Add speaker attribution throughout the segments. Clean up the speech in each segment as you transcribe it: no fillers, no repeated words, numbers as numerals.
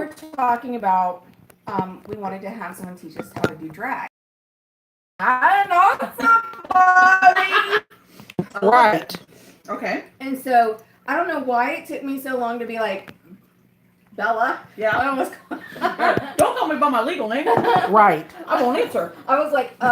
Speaker 1: were talking about we wanted to have someone teach us how to do drag. I know somebody.
Speaker 2: Right.
Speaker 3: Okay.
Speaker 1: And so I don't know why it took me so long to be like Bella.
Speaker 3: Yeah.
Speaker 1: I almost.
Speaker 3: Don't call me by my legal name.
Speaker 2: Right.
Speaker 3: I won't answer.
Speaker 1: I was like, but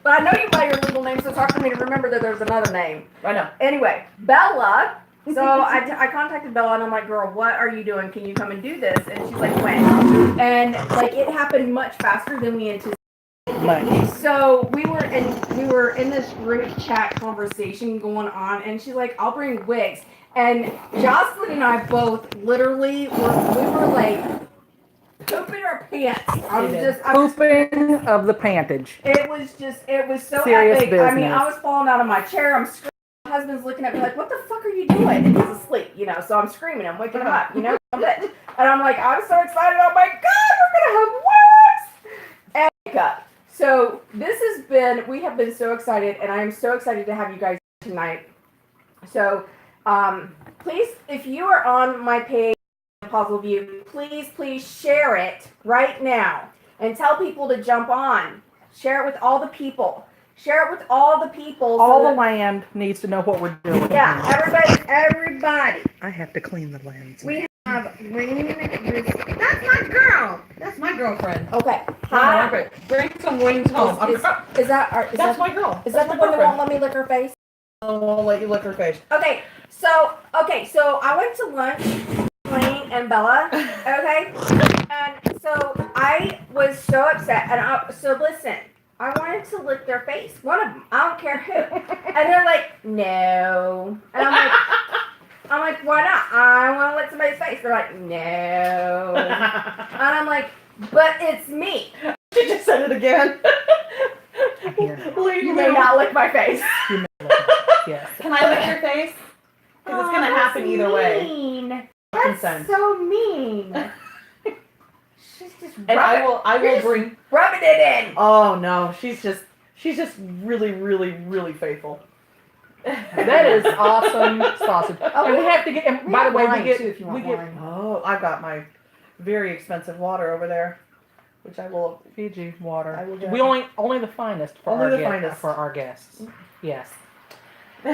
Speaker 1: I know you by your legal name, so it's hard for me to remember that there's another name.
Speaker 3: I know.
Speaker 1: Anyway, Bella. So I contacted Bella and I'm like, girl, what are you doing? Can you come and do this? And she's like, when? And like it happened much faster than we anticipated. So we were in this group chat conversation going on, and she's like, I'll bring wigs. And Jocelyn and I both literally we were like pooping our pants.
Speaker 2: Pooping of the pantage.
Speaker 1: It was so
Speaker 2: Serious
Speaker 1: epic. I mean,
Speaker 2: business.
Speaker 1: I was falling out of my chair. I'm screaming. My husband's looking at me like, what the fuck are you doing? And he's asleep, so I'm screaming. I'm waking him up, And I'm like, I'm so excited. Oh my God, we're going to have wigs and makeup. So we have been so excited, and I am so excited to have you guys tonight. So please, if you are on my page, Puzzle View, please share it right now and tell people to jump on. Share it with all the people. Share it with all the people.
Speaker 2: All the land needs to know what we're doing.
Speaker 1: Yeah, everybody.
Speaker 2: I have to clean the lens.
Speaker 1: We have Wayne.
Speaker 3: That's my girl. That's my girlfriend.
Speaker 1: Okay.
Speaker 3: Hi. Bring some wings home.
Speaker 1: That's
Speaker 3: my girl.
Speaker 1: Is that the one that won't let me lick her face?
Speaker 3: I won't let you lick her face.
Speaker 1: Okay. So I went to lunch with Wayne and Bella. Okay. And so I was so upset. And so listen. I wanted to lick their face. One of them. I don't care who. And they're like, no. And I'm like, why not? I want to lick somebody's face. They're like, no. And I'm like, but it's me.
Speaker 3: She just said it again.
Speaker 1: You may not lick my face.
Speaker 2: Yes.
Speaker 3: Can I lick your face? Because it's going to happen either way.
Speaker 1: That's
Speaker 3: Consent.
Speaker 1: so mean. She's just
Speaker 3: And I will bring
Speaker 1: rubbing it in.
Speaker 3: Oh no, she's just really, really, really faithful.
Speaker 2: That is awesome sausage. And we have to get. And by the way, we get.
Speaker 3: Oh, I've got my very expensive water over there, which I will.
Speaker 2: Fiji water.
Speaker 3: I will
Speaker 2: We only the finest for
Speaker 3: Only
Speaker 2: our
Speaker 3: the
Speaker 2: guests.
Speaker 3: finest.
Speaker 2: For our guests. Yes.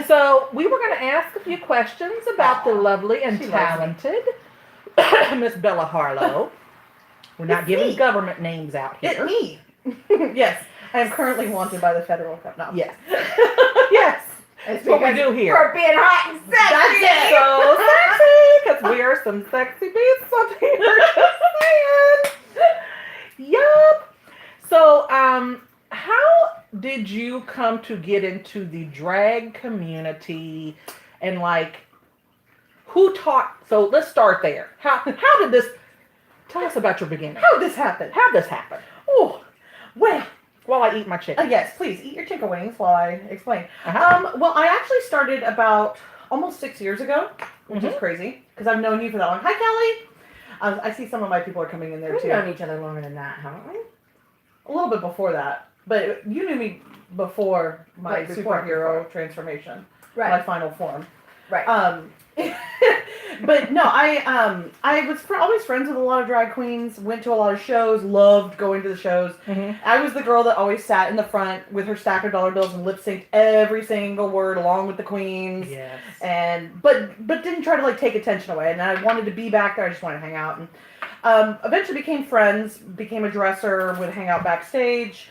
Speaker 2: So we were going to ask a few questions about the lovely and
Speaker 3: She loves me.
Speaker 2: talented Miss Bella Harlow. We're not giving government names out here.
Speaker 3: It's me. Yes, I am currently wanted by the federal government. No.
Speaker 2: Yes. Yes.
Speaker 1: It's
Speaker 2: what we do here.
Speaker 1: For being hot and sexy.
Speaker 2: So sexy, because we are some sexy beasts up here. Just saying. Yup. So, how did you come to get into the drag community, and who taught? So let's start there. How did this? Tell us about your beginning.
Speaker 3: How did this happen?
Speaker 2: How'd this happen?
Speaker 3: Oh, well.
Speaker 2: While I eat my chicken.
Speaker 3: Yes, please eat your chicken wings while I explain.
Speaker 2: Uh-huh.
Speaker 3: Well, I actually started about almost 6 years ago, which is crazy because I've known you for that long. Hi, Kelly. I see some of my people are coming in there
Speaker 1: We've
Speaker 3: too.
Speaker 1: known each other longer than that, haven't we?
Speaker 3: A little bit before that, but you knew me before my
Speaker 1: Right,
Speaker 3: superhero transformation,
Speaker 1: Right.
Speaker 3: my final form.
Speaker 1: Right.
Speaker 3: But no, I was always friends with a lot of drag queens. Went to a lot of shows. Loved going to the shows.
Speaker 2: Mm-hmm.
Speaker 3: I was the girl that always sat in the front with her stack of dollar bills and lip synced every single word along with the queens.
Speaker 2: Yes.
Speaker 3: But didn't try to take attention away. And I wanted to be back there. I just wanted to hang out. And eventually became friends. Became a dresser. Would hang out backstage.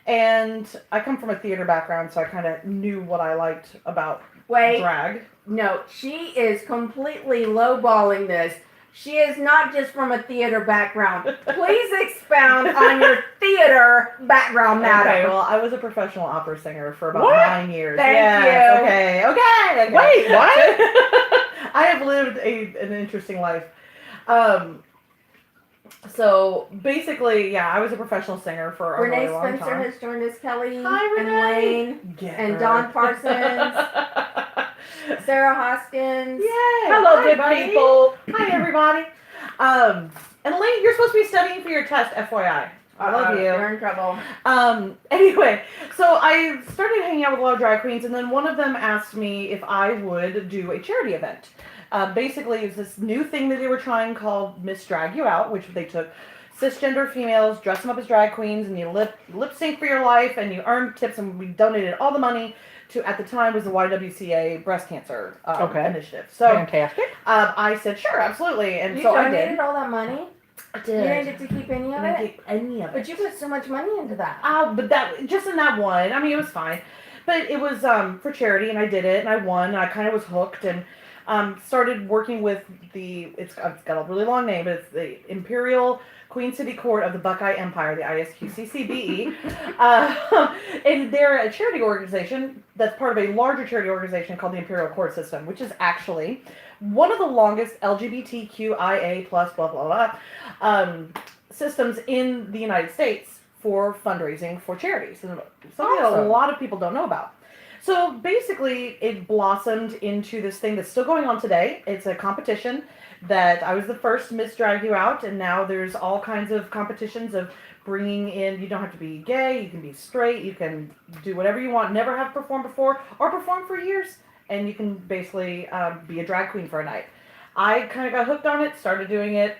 Speaker 3: And I come from a theater background, so I kind of knew what I liked about drag.
Speaker 1: No, she is completely lowballing this. She is not just from a theater background. Please expound on your theater background, madam.
Speaker 3: Okay, well, I was a professional opera singer for about
Speaker 2: What?
Speaker 3: 9 years.
Speaker 1: Thank you.
Speaker 3: Okay.
Speaker 2: Wait, what?
Speaker 3: I have lived an interesting life. So basically, yeah, I was a professional singer for a
Speaker 1: Renee
Speaker 3: really long
Speaker 1: Spencer
Speaker 3: time.
Speaker 1: has joined us, Kelly
Speaker 3: Hi,
Speaker 1: and
Speaker 3: Renee.
Speaker 1: Lane
Speaker 3: Get
Speaker 1: and
Speaker 3: her.
Speaker 1: Dawn Parsons, Sarah Hoskins.
Speaker 3: Yay!
Speaker 2: Hello,
Speaker 3: Hi,
Speaker 2: good
Speaker 3: buddy.
Speaker 2: people.
Speaker 3: Hi, everybody. And Elaine, you're supposed to be studying for your test, FYI. I love you.
Speaker 1: You're in trouble.
Speaker 3: Anyway, so I started hanging out with a lot of drag queens, and then one of them asked me if I would do a charity event. Basically, it's this new thing that they were trying called Miss Drag You Out, which they took cisgender females, dress them up as drag queens, and you lip sync for your life, and you earn tips, and we donated all the money to, at the time, was the YWCA breast cancer initiative. So
Speaker 2: fantastic.
Speaker 3: I said, sure, absolutely, and
Speaker 1: You
Speaker 3: so I
Speaker 1: donated
Speaker 3: did.
Speaker 1: all that money?
Speaker 3: I
Speaker 1: You
Speaker 3: did.
Speaker 1: didn't get to keep any of
Speaker 3: I didn't
Speaker 1: it?
Speaker 3: keep any of it.
Speaker 1: But you put so much money into that.
Speaker 3: But that, just in that one, I mean, it was fine. But it was for charity, and I did it, and I won, and I kind of was hooked, and started working with it's got a really long name, but it's the Imperial Queen City Court of the Buckeye Empire, the ISQCCBE. And they're a charity organization that's part of a larger charity organization called the Imperial Court System, which is actually one of the longest LGBTQIA plus blah blah blah systems in the United States for fundraising for charities, and something that a lot of people don't know about. So basically, it blossomed into this thing that's still going on today. It's a competition that I was the first Miss Drag You Out, and now there's all kinds of competitions of bringing in, you don't have to be gay, you can be straight, you can do whatever you want, never have performed before, or perform for years, and you can basically be a drag queen for a night. I kind of got hooked on it, started doing it,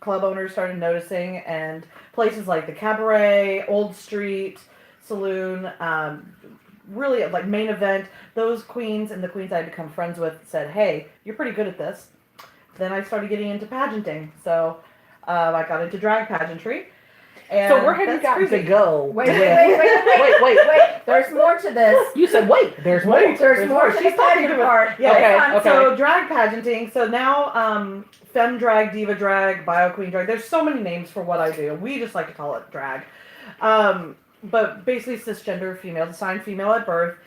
Speaker 3: club owners started noticing, and places like the Cabaret, Old Street, Saloon, really like Main Event, those queens and the queens I had become friends with said, hey, you're pretty good at this. Then I started getting into pageanting, so I got into drag pageantry. And
Speaker 2: So where have you gotten to go?
Speaker 1: Wait. There's more to this.
Speaker 2: You said wait. There's more.
Speaker 1: There's more.
Speaker 3: She's
Speaker 1: She's
Speaker 3: talking
Speaker 1: talking
Speaker 3: to
Speaker 1: part.
Speaker 3: Yeah,
Speaker 2: okay.
Speaker 3: So drag pageanting. So now femme drag, diva drag, bio queen drag. There's so many names for what I do. We just like to call it drag. But basically cisgender female, assigned female at birth.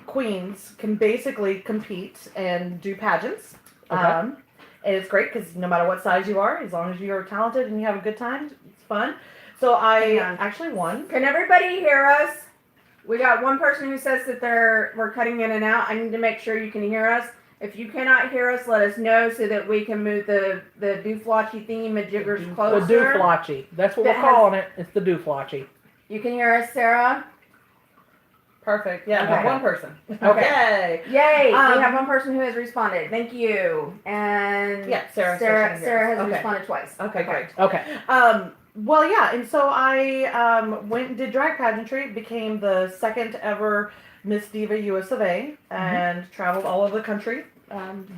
Speaker 3: Queens can basically compete and do pageants.
Speaker 2: Okay.
Speaker 3: And it's great because no matter what size you are, as long as you're talented and you have a good time, it's fun. So I actually won.
Speaker 1: Can everybody hear us? We got one person who says that we're cutting in and out. I need to make sure you can hear us. If you cannot hear us, let us know so that we can move the dooflotchy thingy majiggers closer.
Speaker 2: The dooflotchy. That's what we're calling it. It's the dooflotchy.
Speaker 1: You can hear us, Sarah?
Speaker 3: Perfect. Yeah,
Speaker 1: Okay.
Speaker 3: one person.
Speaker 1: Okay. Yay! We
Speaker 3: Um,
Speaker 1: have one person who has responded. Thank you. And
Speaker 3: Yeah, Sarah
Speaker 1: Sarah has
Speaker 3: Okay.
Speaker 1: responded twice.
Speaker 3: Okay, great.
Speaker 2: Okay.
Speaker 3: Well, yeah, and so I went and did drag pageantry, became the second ever Miss Diva US of A, and traveled all over the country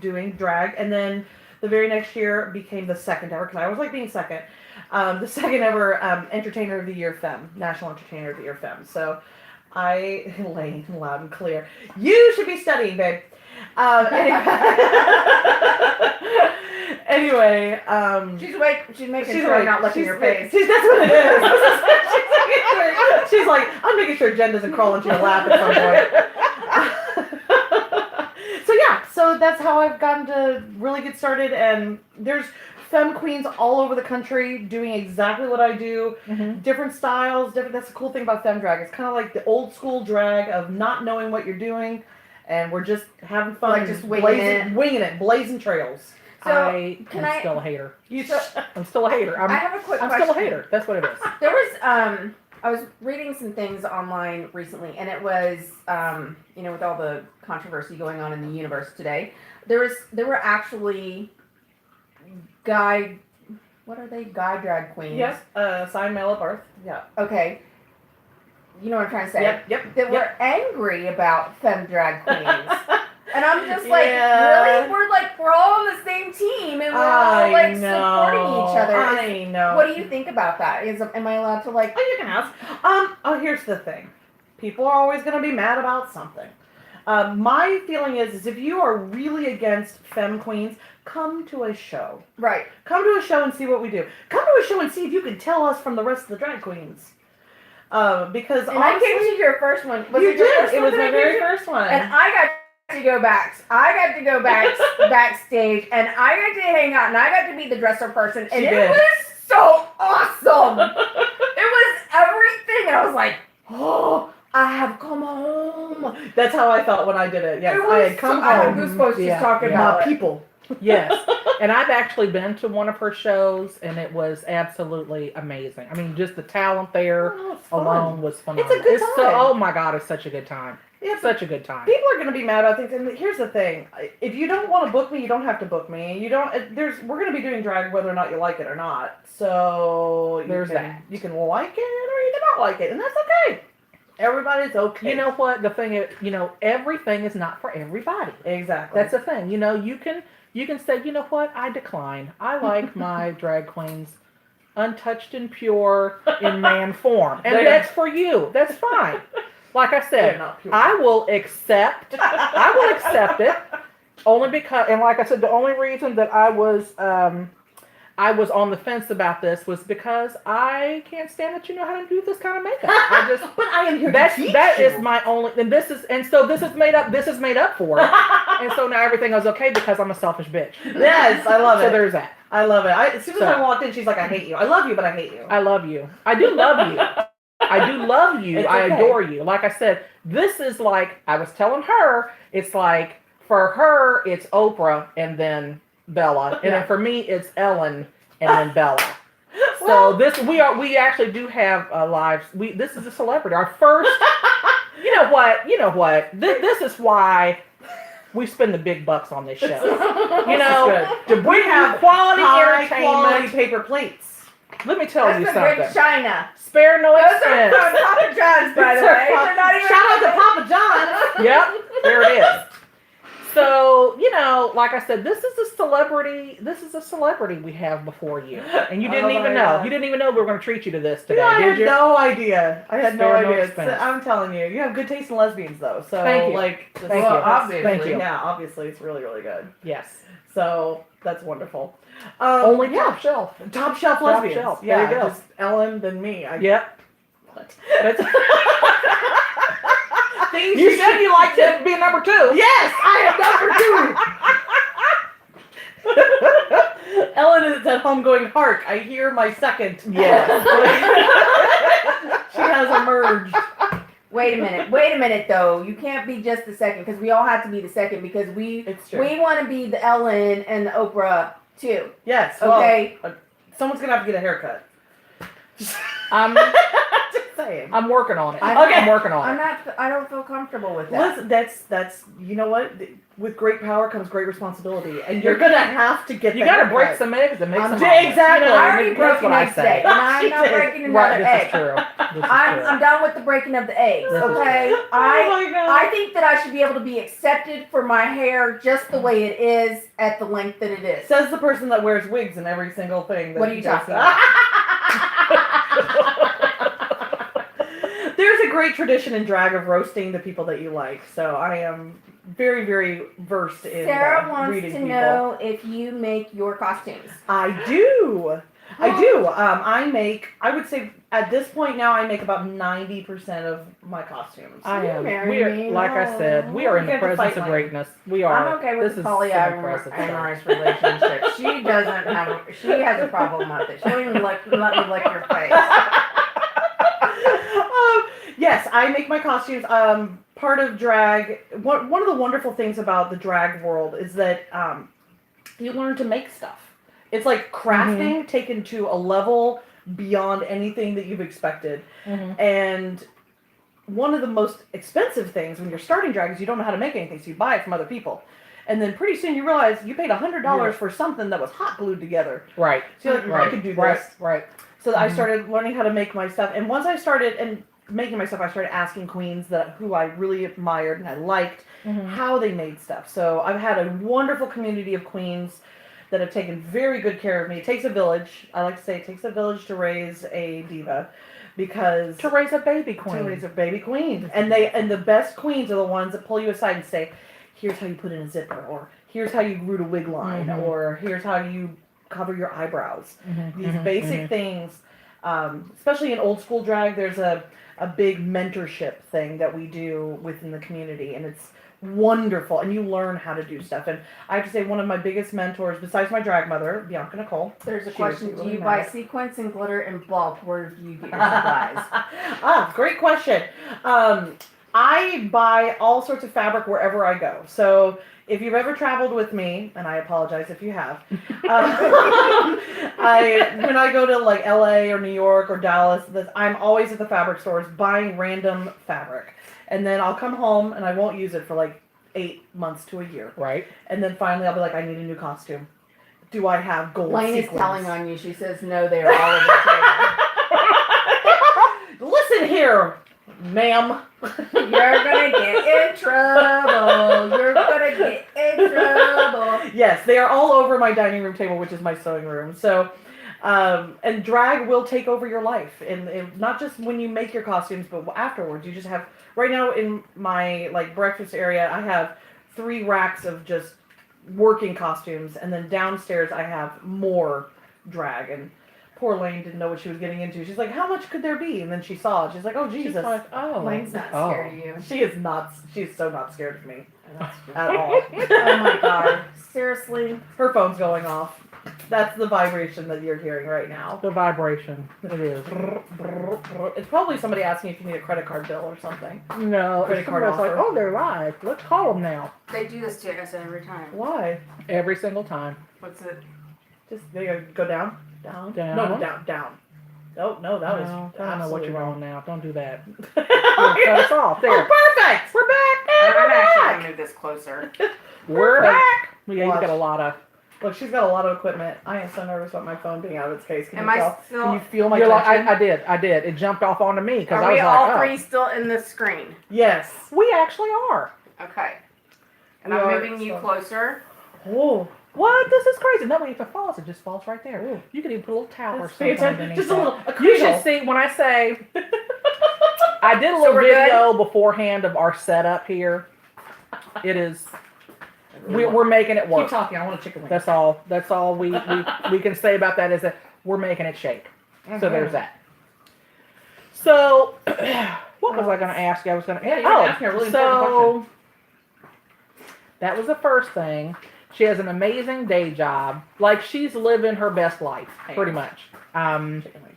Speaker 3: doing drag. And then the very next year became the second ever, because I always like being second, the second ever Entertainer of the Year Femme, National Entertainer of the Year Femme. So I, laying loud and clear, you should be studying, babe. Anyway,
Speaker 1: She's making sure I'm not licking your face.
Speaker 3: That's what it is. She's like, I'm making sure Jen doesn't crawl into your lap at some point. So yeah, so that's how I've gotten to really get started, and there's femme queens all over the country doing exactly what I do. Different styles, that's the cool thing about femme drag. It's kind of like the old school drag of not knowing what you're doing, and we're just having fun,
Speaker 1: Like just winging it.
Speaker 3: blazing trails.
Speaker 1: So,
Speaker 2: I'm
Speaker 1: can I-
Speaker 2: still a hater.
Speaker 1: So,
Speaker 2: I'm still a hater.
Speaker 1: I have a quick
Speaker 2: I'm
Speaker 1: question.
Speaker 2: still a hater. That's what it is.
Speaker 1: There was I was reading some things online recently, and it was with all the controversy going on in the universe today, there were actually guy drag queens.
Speaker 3: Yes, assigned male at birth. Yeah.
Speaker 1: Okay. You know what I'm trying to say?
Speaker 3: Yep.
Speaker 1: That were angry about femme drag queens. And I'm just like,
Speaker 3: Yeah.
Speaker 1: really? We're all on the same team, and we're all like supporting each other.
Speaker 3: I know.
Speaker 1: What do you think about that? Am I allowed to like?
Speaker 3: Oh, you can ask. Here's the thing. People are always going to be mad about something. My feeling is if you are really against femme queens, come to a show.
Speaker 1: Right.
Speaker 3: Come to a show and see what we do. Come to a show and see if you can tell us from the rest of the drag queens. Because
Speaker 1: And
Speaker 3: honestly,
Speaker 1: I came to your first one. Was
Speaker 3: you
Speaker 1: it your
Speaker 3: did.
Speaker 1: first
Speaker 3: It
Speaker 1: one
Speaker 3: was
Speaker 1: that
Speaker 3: my
Speaker 1: I came
Speaker 3: very
Speaker 1: to?
Speaker 3: first one.
Speaker 1: And I got to go back backstage, and I got to hang out, and I got to be the dresser person, and it was so awesome. It was everything, and I was like, oh, I have come home.
Speaker 3: That's how I felt when I did it. Yes,
Speaker 1: It was
Speaker 3: I had come
Speaker 1: I had
Speaker 3: home.
Speaker 1: goosebumps just talking
Speaker 3: My
Speaker 1: about it.
Speaker 3: people.
Speaker 2: Yes. And I've actually been to one of her shows, and it was absolutely amazing. I mean, just the talent there
Speaker 3: Oh, it's fun.
Speaker 2: alone was phenomenal.
Speaker 3: It's a good
Speaker 2: So,
Speaker 3: time.
Speaker 2: oh my God, it's such a good time.
Speaker 3: Yeah,
Speaker 2: Such a good time.
Speaker 3: people are going to be mad about things, and here's the thing: if you don't want to book me, you don't have to book me. You don't. We're going to be doing drag whether or not you like it or not. So
Speaker 2: There's
Speaker 3: can,
Speaker 2: that.
Speaker 3: You can like it or you cannot like it, and that's okay. Everybody's okay.
Speaker 2: You know what? The thing is, everything is not for everybody.
Speaker 3: Exactly.
Speaker 2: That's the thing. You can say, you know what? I decline. I like my drag queens untouched and pure in man form, and that's for you. That's fine. Like I
Speaker 3: They're
Speaker 2: said,
Speaker 3: not pure.
Speaker 2: I will accept it only because, and like I said, the only reason that I was on the fence about this was because I can't stand that you know how to do this kind of makeup. I just,
Speaker 3: But I am here
Speaker 2: that
Speaker 3: to teach
Speaker 2: is
Speaker 3: you.
Speaker 2: my only, so this is made up. This is made up for it, and so now everything is okay because I'm a selfish bitch.
Speaker 3: Yes, I love
Speaker 2: So
Speaker 3: it.
Speaker 2: there's that.
Speaker 3: I love it. As soon as
Speaker 2: So-
Speaker 3: I walked in, she's like, "I hate you. I love you, but I hate you."
Speaker 2: I love you. I do love you. I do love you.
Speaker 3: It's
Speaker 2: I
Speaker 3: okay.
Speaker 2: adore you. Like I said, this is like, I was telling her, it's like, for her, it's Oprah and then Bella. And then for me, it's Ellen and then Bella. So we actually do have a live, this is a celebrity. Our first, you know what? This is why we spend the big bucks on this show. To bring you quality
Speaker 3: High
Speaker 2: entertainment.
Speaker 3: quality paper plates.
Speaker 2: Let me tell
Speaker 1: That's
Speaker 2: you
Speaker 1: some
Speaker 2: something.
Speaker 1: rich china.
Speaker 2: Spare no
Speaker 1: Those are
Speaker 2: expense.
Speaker 1: from Papa John's, by the
Speaker 3: These are
Speaker 1: way. They're not even
Speaker 3: Shout out to Papa John's.
Speaker 2: Yep, there it is. So, like I said, this is a celebrity we have before you. And you didn't
Speaker 3: Oh
Speaker 2: even
Speaker 3: my
Speaker 2: know.
Speaker 3: God.
Speaker 2: You didn't even know we were going to treat you to this today,
Speaker 3: Yeah, I
Speaker 2: did
Speaker 3: had
Speaker 2: you?
Speaker 3: no idea. I had no
Speaker 2: Spare no
Speaker 3: idea.
Speaker 2: expense.
Speaker 3: I'm telling you, you have good taste in lesbians, though. So,
Speaker 2: Thank you.
Speaker 3: like,
Speaker 2: Thank you.
Speaker 3: obviously,
Speaker 2: Thank you.
Speaker 3: yeah, obviously, it's really, really good.
Speaker 2: Yes.
Speaker 3: So that's wonderful.
Speaker 2: Only
Speaker 3: yeah,
Speaker 2: top shelf.
Speaker 3: top shelf
Speaker 2: Top
Speaker 3: lesbians.
Speaker 2: shelf.
Speaker 3: Yeah,
Speaker 2: There you go.
Speaker 3: just Ellen than me.
Speaker 2: Yep.
Speaker 3: What?
Speaker 2: That's-
Speaker 3: Things
Speaker 2: you said you liked to be number 2.
Speaker 3: Yes, I am number 2. Ellen is at home going, hark, I hear my second.
Speaker 2: Yes.
Speaker 3: She has emerged.
Speaker 1: Wait a minute, though. You can't be just the second, because we all have to be the second, because
Speaker 3: It's true.
Speaker 1: we want to be the Ellen and the Oprah too.
Speaker 3: Yes,
Speaker 1: Okay.
Speaker 3: well, someone's going to have to get a haircut. Just saying.
Speaker 2: I'm working on it.
Speaker 1: Okay.
Speaker 2: I'm working on it.
Speaker 1: I don't feel comfortable with that.
Speaker 3: Listen, that's you know what? With great power comes great responsibility, and you're gonna have to get.
Speaker 2: You
Speaker 3: the
Speaker 2: got to
Speaker 3: haircut.
Speaker 2: break some eggs and make
Speaker 1: I'm
Speaker 2: some
Speaker 1: dead.
Speaker 2: omelets.
Speaker 3: Exactly.
Speaker 2: You know,
Speaker 1: I already
Speaker 2: that's
Speaker 1: broke
Speaker 2: what
Speaker 1: an
Speaker 2: I
Speaker 1: egg
Speaker 2: say.
Speaker 1: today, and I'm
Speaker 3: She
Speaker 1: not
Speaker 3: did.
Speaker 1: breaking another
Speaker 2: Right, this
Speaker 1: egg.
Speaker 2: is true. This is
Speaker 1: I'm
Speaker 2: true.
Speaker 1: done with the breaking of the eggs.
Speaker 2: This is
Speaker 1: Okay,
Speaker 3: Oh my God.
Speaker 1: I think that I should be able to be accepted for my hair just the way it is at the length that it is.
Speaker 3: Says the person that wears wigs in every single thing. That
Speaker 1: What are you
Speaker 3: does.
Speaker 1: talking about?
Speaker 3: There's a great tradition in drag of roasting the people that you like, so I am very, very versed in
Speaker 1: Sarah wants
Speaker 3: reading
Speaker 1: to
Speaker 3: people.
Speaker 1: know if you make your costumes.
Speaker 3: I do. I would say at this point now, I make about 90% of my costumes.
Speaker 2: I am.
Speaker 1: marry
Speaker 2: We are,
Speaker 1: me?
Speaker 2: like I said, we are in
Speaker 3: You
Speaker 2: the
Speaker 3: have to
Speaker 2: presence
Speaker 3: fight
Speaker 2: of
Speaker 3: mine.
Speaker 2: greatness. We are.
Speaker 1: I'm okay with
Speaker 2: This
Speaker 1: the
Speaker 2: is some
Speaker 1: polyamorous
Speaker 2: impressive stuff.
Speaker 1: relationship. She doesn't have. She has a problem with it. She won't even let me lick your face.
Speaker 3: Yes, I make my costumes. Part of drag. One of the wonderful things about the drag world is that you learn to make stuff. It's like crafting taken to a level beyond anything that you've expected.
Speaker 2: Mhm.
Speaker 3: And one of the most expensive things when you're starting drag is you don't know how to make anything, so you buy it from other people. And then pretty soon you realize you paid $100 for something that was hot glued together.
Speaker 2: Right.
Speaker 3: So you're like,
Speaker 2: Right.
Speaker 3: I could do
Speaker 2: Right.
Speaker 3: this.
Speaker 2: Right.
Speaker 3: So I started learning how to make my stuff. And once I started making my stuff, I started asking queens who I really admired and I liked how they made stuff. So I've had a wonderful community of queens that have taken very good care of me. It takes a village. I like to say it takes a village to raise a diva, because
Speaker 2: To raise a baby queen.
Speaker 3: to raise a baby queen. And the best queens are the ones that pull you aside and say, here's how you put in a zipper, or here's how you root a wig line,
Speaker 2: Mhm.
Speaker 3: or here's how you cover your eyebrows.
Speaker 2: Mhm,
Speaker 3: These
Speaker 2: mhm,
Speaker 3: basic
Speaker 2: mhm.
Speaker 3: things, especially in old school drag, there's a big mentorship thing that we do within the community, and it's wonderful, and you learn how to do stuff. And I have to say, one of my biggest mentors, besides my drag mother, Bianca Nicole.
Speaker 1: There's a
Speaker 3: She was
Speaker 1: question. Do
Speaker 3: really
Speaker 1: you buy
Speaker 3: mad.
Speaker 1: sequins and glitter in bulk? Where do you get your supplies?
Speaker 3: Great question. I buy all sorts of fabric wherever I go. So if you've ever traveled with me, and I apologize if you have, when I go to like LA or New York or Dallas, I'm always at the fabric stores buying random fabric. And then I'll come home and I won't use it for like 8 months to a year.
Speaker 2: Right.
Speaker 3: And then finally I'll be like, I need a new costume. Do I have gold
Speaker 1: Lane is
Speaker 3: sequins?
Speaker 1: telling on you. She says no, they are all over the table.
Speaker 3: Listen here, ma'am.
Speaker 1: You're gonna get in trouble. You're gonna get in trouble.
Speaker 3: Yes, they are all over my dining room table, which is my sewing room. So, and drag will take over your life, and not just when you make your costumes, but afterwards. You just have, right now in my like breakfast area, I have 3 racks of just working costumes, and then downstairs I have more drag. And poor Lane didn't know what she was getting into. She's like, how much could there be? And then she saw it. She's like, oh, Jesus.
Speaker 2: She's like, oh.
Speaker 1: Lane's not scared of you.
Speaker 3: She is not, she's so not scared of me
Speaker 1: That's true.
Speaker 3: at all.
Speaker 1: Oh my god. Seriously?
Speaker 3: Her phone's going off. That's the vibration that you're hearing right now.
Speaker 2: The vibration. It is.
Speaker 3: It's probably somebody asking if you need a credit card bill or something.
Speaker 2: No,
Speaker 3: Credit
Speaker 2: it's
Speaker 3: card
Speaker 2: like,
Speaker 3: offer.
Speaker 2: oh, they're live. Let's call them now.
Speaker 1: They do this to us every time.
Speaker 3: Why?
Speaker 2: Every single time.
Speaker 1: What's it?
Speaker 3: Just they gotta go down, down,
Speaker 2: Down.
Speaker 3: No, down. Oh no, that was.
Speaker 2: No, I don't know what
Speaker 3: absolutely
Speaker 2: you're
Speaker 3: wrong.
Speaker 2: on now. Don't do that.
Speaker 3: Oh,
Speaker 2: Cut us off. There.
Speaker 3: perfect.
Speaker 2: We're back.
Speaker 1: I'm
Speaker 2: We're
Speaker 1: actually
Speaker 2: back.
Speaker 1: gonna move this closer.
Speaker 2: We're back. Yeah, you
Speaker 3: Watch.
Speaker 2: got a lot of.
Speaker 3: Look, she's got a lot of equipment. I am so nervous about my phone being out of its case. Can
Speaker 1: Am
Speaker 3: you
Speaker 1: I
Speaker 3: tell?
Speaker 1: still-
Speaker 3: Can you feel my
Speaker 2: You're like,
Speaker 3: tension?
Speaker 2: I did. It jumped off onto me because I
Speaker 1: Are
Speaker 2: was
Speaker 1: we
Speaker 2: like,
Speaker 1: all
Speaker 2: oh.
Speaker 1: 3 still in the screen?
Speaker 3: Yes.
Speaker 2: We actually are.
Speaker 1: Okay. And
Speaker 3: We
Speaker 1: I'm
Speaker 3: are
Speaker 1: moving you
Speaker 3: still-
Speaker 1: closer.
Speaker 3: Oh.
Speaker 2: What? This is crazy. No, if it falls, it just falls right there.
Speaker 3: Ooh.
Speaker 2: You could even put a little towel or
Speaker 3: That's
Speaker 2: something
Speaker 3: fantastic.
Speaker 2: underneath
Speaker 3: Just a
Speaker 2: that.
Speaker 3: little. A
Speaker 2: You
Speaker 3: cradle.
Speaker 2: should see when I say I did a
Speaker 1: So
Speaker 2: little
Speaker 1: we're
Speaker 2: video beforehand of our setup here. It is we're making it
Speaker 3: Keep
Speaker 2: work.
Speaker 3: talking. I want a chicken wing.
Speaker 2: That's all. That's all we can say about that is that we're making it shake. So there's that. So what was I going to ask you? I was going to
Speaker 3: Yeah, you were gonna ask me a really important
Speaker 2: that was the first thing. She has an amazing day job. Like she's living her best life, pretty much.
Speaker 3: Chicken wings.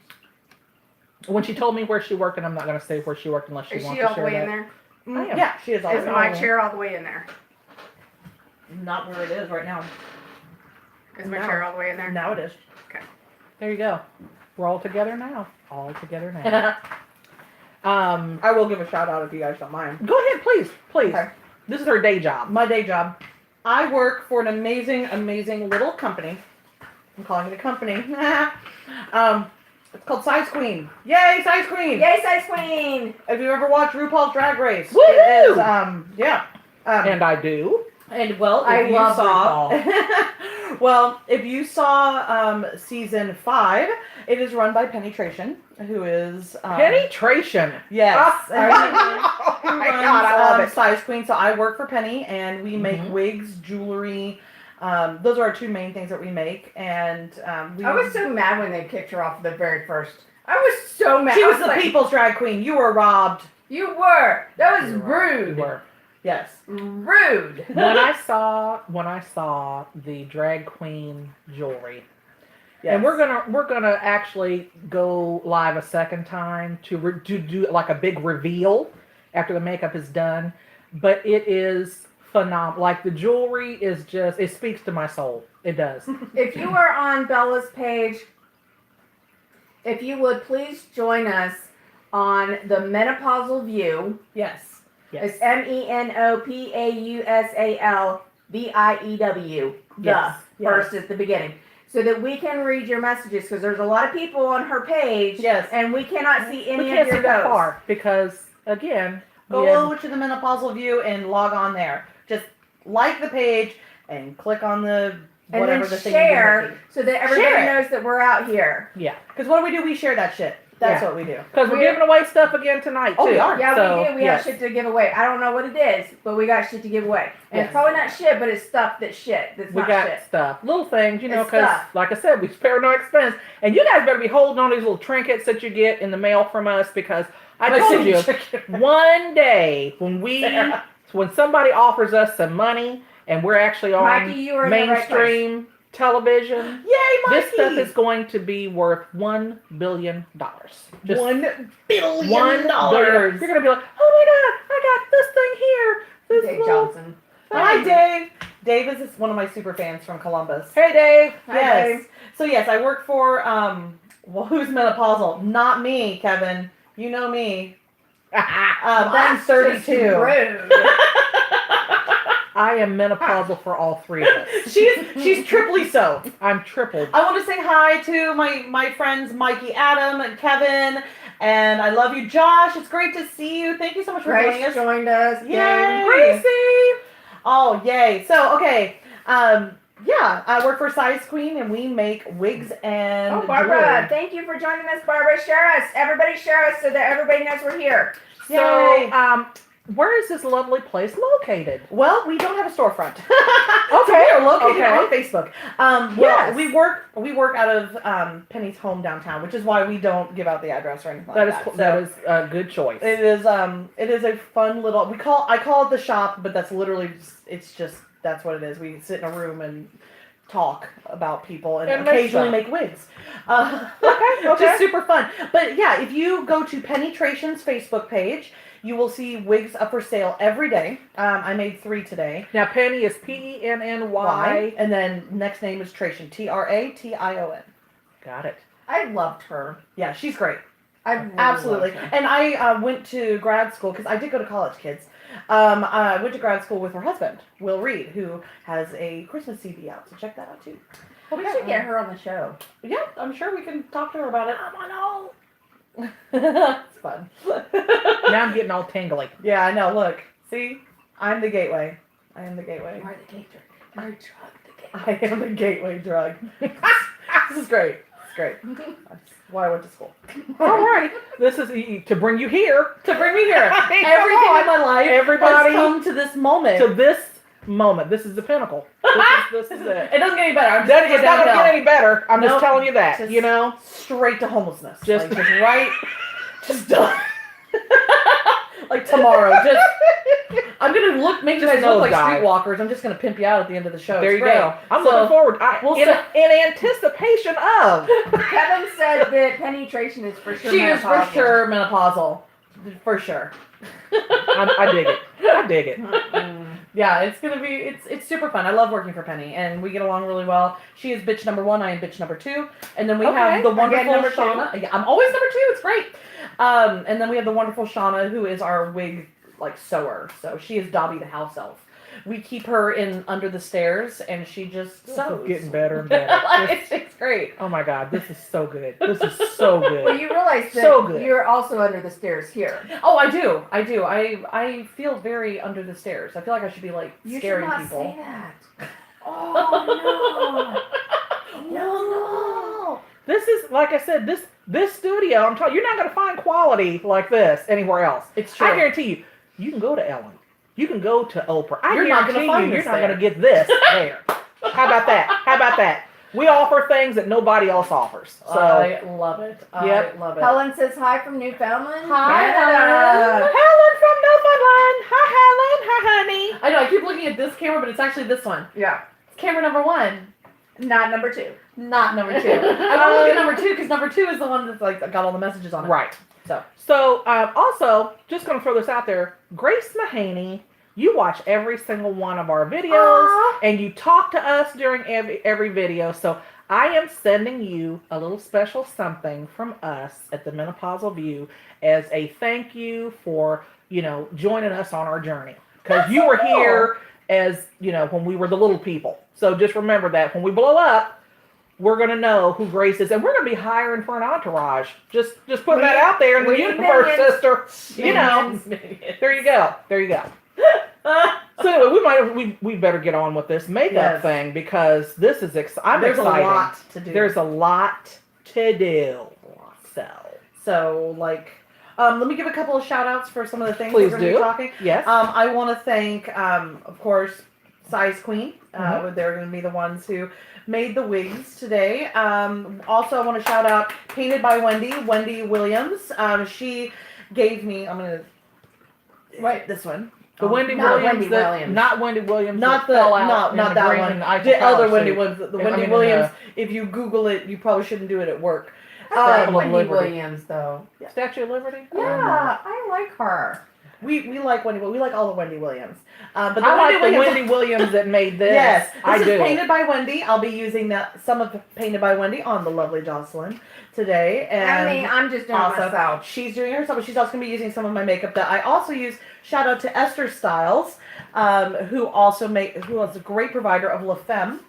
Speaker 2: When she told me where she worked, and I'm not going to say where she worked unless she
Speaker 1: Is
Speaker 2: wants
Speaker 1: she
Speaker 2: to
Speaker 1: all the
Speaker 2: share
Speaker 1: way
Speaker 2: that.
Speaker 1: in there?
Speaker 2: I am.
Speaker 3: Yeah, she is all
Speaker 1: Is
Speaker 3: the way.
Speaker 1: my chair all the way in there?
Speaker 3: Not where it is right now.
Speaker 1: Is my
Speaker 3: No.
Speaker 1: chair all the way in there?
Speaker 3: Now it is.
Speaker 2: There you go. We're all together now. All together now.
Speaker 3: I will give a shout out if you guys don't mind.
Speaker 2: Go ahead, please. Please.
Speaker 3: Okay.
Speaker 2: This is her day job.
Speaker 3: My day job. I work for an amazing, amazing little company. I'm calling it a company. It's called Size Queen. Yay, Size Queen!
Speaker 1: Yay, Size Queen!
Speaker 3: If you ever watched RuPaul's Drag Race,
Speaker 2: Woohoo!
Speaker 3: it is, yeah.
Speaker 2: And I do.
Speaker 3: And well,
Speaker 1: I
Speaker 3: if you
Speaker 1: love
Speaker 3: saw, well, if you saw season 5, it is run by Penetration, who is
Speaker 2: Penetration.
Speaker 3: Yes,
Speaker 2: Oh,
Speaker 3: who
Speaker 2: my
Speaker 3: runs,
Speaker 2: God, I love it.
Speaker 3: Size Queen. So I work for Penny, and we make
Speaker 2: Mhm.
Speaker 3: wigs, jewelry. Those are our 2 main things that we make, and we.
Speaker 1: I was so mad when they kicked her off the very first. I was so mad.
Speaker 3: She
Speaker 1: I
Speaker 3: was the
Speaker 1: like,
Speaker 3: people's drag queen. You were robbed.
Speaker 1: You were. That was
Speaker 2: You
Speaker 1: rude.
Speaker 2: were.
Speaker 3: Yes.
Speaker 1: Rude.
Speaker 2: When I saw the drag queen jewelry,
Speaker 3: Yes.
Speaker 2: and we're gonna actually go live a second time to do like a big reveal after the makeup is done, but it is phenomenal. Like the jewelry is just, it speaks to my soul. It does.
Speaker 1: If you are on Bella's page, if you would please join us on the Menopausal View.
Speaker 3: Yes.
Speaker 1: It's MENOPAUSALVIEW.
Speaker 3: Yes.
Speaker 1: The first at the beginning. So that we can read your messages, because there's a lot of people on her page.
Speaker 3: Yes.
Speaker 1: And we cannot see
Speaker 2: We
Speaker 1: any
Speaker 2: can't
Speaker 1: of your
Speaker 2: see that
Speaker 1: posts.
Speaker 2: far because again,
Speaker 3: Go
Speaker 2: we have-
Speaker 3: over to the Menopausal View and log on there. Just like the page and click on the
Speaker 1: And
Speaker 3: whatever
Speaker 1: then
Speaker 3: the thing
Speaker 1: share so that everybody
Speaker 3: Share it.
Speaker 1: knows that we're out here.
Speaker 2: yeah,
Speaker 3: Because what do? We share that shit. That's
Speaker 2: Yeah.
Speaker 3: what we do.
Speaker 2: because we're giving away stuff again tonight
Speaker 3: Oh,
Speaker 2: too.
Speaker 3: we are.
Speaker 1: Yeah,
Speaker 2: So,
Speaker 1: we do. We
Speaker 2: yes.
Speaker 1: have shit to give away. I don't know what it is, but we got shit to give away. And
Speaker 3: Yes.
Speaker 1: it's probably not shit, but it's stuff that's shit. That's
Speaker 2: We
Speaker 1: not
Speaker 2: got
Speaker 1: shit.
Speaker 2: stuff, little things, you know,
Speaker 1: It's
Speaker 2: because
Speaker 1: stuff.
Speaker 2: like I said, we spare no expense. And you guys better be holding on to these little trinkets that you get in the mail from us because I told you one day when somebody offers us some money and we're actually on
Speaker 1: Mikey, you are in the right
Speaker 2: mainstream television,
Speaker 3: Yay, Mikey!
Speaker 2: this stuff is going to be worth $1 billion. Just
Speaker 3: $1 billion.
Speaker 2: $1 billion. You're gonna be like, oh my god, I got this thing here. This
Speaker 1: Dave
Speaker 2: little
Speaker 1: Johnson.
Speaker 3: Hi, Dave. Dave is one of my super fans from Columbus.
Speaker 2: Hey, Dave.
Speaker 1: Hi,
Speaker 3: Yes.
Speaker 1: Dave.
Speaker 3: So yes, I work for well, who's menopausal? Not me, Kevin. You know me. I'm
Speaker 1: That's
Speaker 3: 32.
Speaker 1: just rude.
Speaker 2: I am menopausal for all three of us.
Speaker 3: She's triply so.
Speaker 2: I'm tripled.
Speaker 3: I want to say hi to my friends Mikey, Adam, and Kevin, and I love you, Josh. It's great to see you. Thank you so much for joining
Speaker 1: Grace
Speaker 3: us.
Speaker 1: joined us.
Speaker 3: Yay,
Speaker 2: Gracie.
Speaker 3: Oh, yay! So okay, yeah, I work for Size Queen, and we make wigs and
Speaker 1: Oh, Barbara,
Speaker 3: jewelry.
Speaker 1: thank you for joining us, Barbara. Share us. Everybody share us so that everybody knows we're here.
Speaker 3: Yay.
Speaker 2: So, where is this lovely place located?
Speaker 3: Well, we don't have a storefront.
Speaker 2: Okay.
Speaker 3: We are located
Speaker 2: Okay.
Speaker 3: on Facebook. Well,
Speaker 2: Yes.
Speaker 3: we work out of Penny's home downtown, which is why we don't give out the address or anything
Speaker 2: That
Speaker 3: like
Speaker 2: is
Speaker 3: that.
Speaker 2: that is a good choice.
Speaker 3: It is a fun little I call it the shop, but that's literally that's what it is. We sit in a room and talk about people and
Speaker 2: And make
Speaker 3: occasionally
Speaker 2: stuff.
Speaker 3: make wigs.
Speaker 2: Okay.
Speaker 3: Just super fun. But yeah, if you go to Penetration's Facebook page, you will see wigs up for sale every day. I made 3 today.
Speaker 2: Now Penny is Penny,
Speaker 3: And then next name is Tration, Tration.
Speaker 2: Got it.
Speaker 1: I loved her.
Speaker 3: Yeah, she's great.
Speaker 1: I really
Speaker 3: Absolutely.
Speaker 1: loved her.
Speaker 3: And I went to grad school, because I did go to college, kids. I went to grad school with her husband, Will Reed, who has a Christmas CD out, so check that out too.
Speaker 1: We should get her on the show.
Speaker 3: Yeah, I'm sure we can talk to her about it.
Speaker 1: I know.
Speaker 3: It's fun.
Speaker 2: Now I'm getting all tingly.
Speaker 3: Yeah, I know. Look, see? I'm the gateway. I am the gateway.
Speaker 1: You are the gateway. You're a drug, the
Speaker 3: I am the gateway drug. This is great. It's great. That's why I went to school.
Speaker 2: All right. This is to bring you here.
Speaker 3: To bring me here.
Speaker 2: Hey,
Speaker 3: Everything
Speaker 2: come on.
Speaker 3: in my life
Speaker 2: Everybody-
Speaker 3: has come to this moment.
Speaker 2: To this moment. This is the pinnacle. This is it.
Speaker 3: It doesn't get any better. I'm just
Speaker 2: That
Speaker 3: gonna
Speaker 2: is
Speaker 3: get
Speaker 2: not going to
Speaker 3: downhill.
Speaker 2: get any better. I'm
Speaker 3: Nope.
Speaker 2: just telling you that.
Speaker 3: Just-
Speaker 2: You know?
Speaker 3: Straight to homelessness.
Speaker 2: Just-
Speaker 3: Just right. Just done. Like tomorrow. I'm gonna make you
Speaker 2: Just
Speaker 3: guys look like
Speaker 2: nosedive.
Speaker 3: streetwalkers. I'm just gonna pimp you out at the end of the show.
Speaker 2: There
Speaker 3: It's
Speaker 2: you
Speaker 3: great.
Speaker 2: go. I'm
Speaker 3: So,
Speaker 2: looking forward.
Speaker 3: we'll
Speaker 2: In
Speaker 3: set-
Speaker 2: anticipation of.
Speaker 1: Kevin said that penetration is for sure.
Speaker 3: She is for
Speaker 1: menopausal.
Speaker 3: sure menopausal. For sure.
Speaker 2: I dig it. I dig it.
Speaker 3: Yeah, it's gonna be it's super fun. I love working for Penny, and we get along really well. She is bitch number 1, I am bitch number 2, and then we
Speaker 2: Okay,
Speaker 3: have the
Speaker 1: again,
Speaker 3: wonderful
Speaker 1: number 2.
Speaker 3: Shauna. Yeah, I'm always number 2. It's great. And then we have the wonderful Shauna, who is our wig sewer. So she is Dobby the house elf. We keep her in under the stairs, and she just
Speaker 2: This
Speaker 3: sews.
Speaker 2: is getting better and better.
Speaker 3: It's great.
Speaker 2: Oh my God, this is so good. This is so
Speaker 1: Well,
Speaker 2: good.
Speaker 1: you realize that
Speaker 2: So good.
Speaker 1: you're also under the stairs here.
Speaker 3: Oh, I do. I feel very under the stairs. I feel like I should be
Speaker 1: You
Speaker 3: scaring
Speaker 1: should not
Speaker 3: people.
Speaker 1: say that. Oh
Speaker 3: No.
Speaker 2: This is like I said. This studio. I'm telling you, you're not going to find quality like this anywhere else.
Speaker 3: It's true.
Speaker 2: I guarantee you. You can go to Ellen. You can go to Oprah. I
Speaker 3: You're not gonna
Speaker 2: guarantee
Speaker 3: find
Speaker 2: you,
Speaker 3: this
Speaker 2: you're not
Speaker 3: there.
Speaker 2: going to get this there. How about that? How about that? We offer things that nobody else offers. So
Speaker 3: I love it.
Speaker 2: Yep.
Speaker 3: I love it.
Speaker 1: no. Helen says hi from Newfoundland.
Speaker 3: Hi,
Speaker 1: Canada.
Speaker 2: Helen from Newfoundland. Hi, Helen. Hi, honey.
Speaker 3: I know, I keep looking at this camera, but it's actually this one.
Speaker 1: Yeah.
Speaker 3: It's camera number 1,
Speaker 1: Not number 2.
Speaker 3: not number 2. I want to look at number 2 because number 2 is the one that's got all the messages on it.
Speaker 2: Right.
Speaker 3: So,
Speaker 2: Also, just going to throw this out there. Grace Mahaney, you watch every single one of our videos,
Speaker 3: Aw.
Speaker 2: and you talk to us during every video. So I am sending you a little special something from us at the Menopausal View as a thank you for, joining us on our journey. Because you were here as, when we were the little people. So just remember that when we blow up, we're going to know who Grace is, and we're going to be hiring for an entourage. Just put that out there in the
Speaker 1: we
Speaker 2: universe,
Speaker 1: minions.
Speaker 2: sister. There you go. There you go. So anyway, we better get on with this makeup
Speaker 3: Yes.
Speaker 2: thing because this is I'm
Speaker 3: there's
Speaker 2: excited.
Speaker 3: a lot to do.
Speaker 2: There's a lot to do.
Speaker 3: So, let me give a couple of shout outs for some of the things
Speaker 2: Please
Speaker 3: we're going to
Speaker 2: do.
Speaker 3: be talking.
Speaker 2: Yes.
Speaker 3: I want to thank, of course, Size Queen.
Speaker 2: Mhm.
Speaker 3: They're going to be the ones who made the wigs today. Also, I want to shout out Painted by Wendy Williams. She gave me, I'm going to, wait, this one.
Speaker 2: The Wendy
Speaker 1: not
Speaker 2: Williams,
Speaker 1: Wendy
Speaker 2: that-
Speaker 1: Williams.
Speaker 2: not Wendy Williams,
Speaker 3: Not
Speaker 2: that
Speaker 3: the,
Speaker 2: fell out
Speaker 3: not
Speaker 2: in
Speaker 3: that
Speaker 2: green
Speaker 3: one.
Speaker 2: and Eiffel
Speaker 3: The
Speaker 2: Tower
Speaker 3: other Wendy
Speaker 2: suit.
Speaker 3: Williams. The
Speaker 2: I
Speaker 3: Wendy
Speaker 2: mean,
Speaker 3: Williams, if you Google it, you probably shouldn't do it at work.
Speaker 1: I like
Speaker 2: of
Speaker 1: Wendy
Speaker 2: Liberty.
Speaker 1: Williams, though.
Speaker 2: Statue of Liberty.
Speaker 1: Yeah, I like her.
Speaker 3: We like Wendy. We like all the Wendy Williams. But the
Speaker 2: I like the
Speaker 3: Williams,
Speaker 2: Wendy Williams that made this.
Speaker 3: Yes, this
Speaker 2: I
Speaker 3: is
Speaker 2: do.
Speaker 3: painted by Wendy. I'll be using some of Painted by Wendy on the lovely Jocelyn today. And
Speaker 1: I mean, I'm just doing it
Speaker 3: also,
Speaker 1: myself.
Speaker 3: she's doing it herself, but she's also going to be using some of my makeup that I also use. Shout out to Esther Styles, who is a great provider of La Femme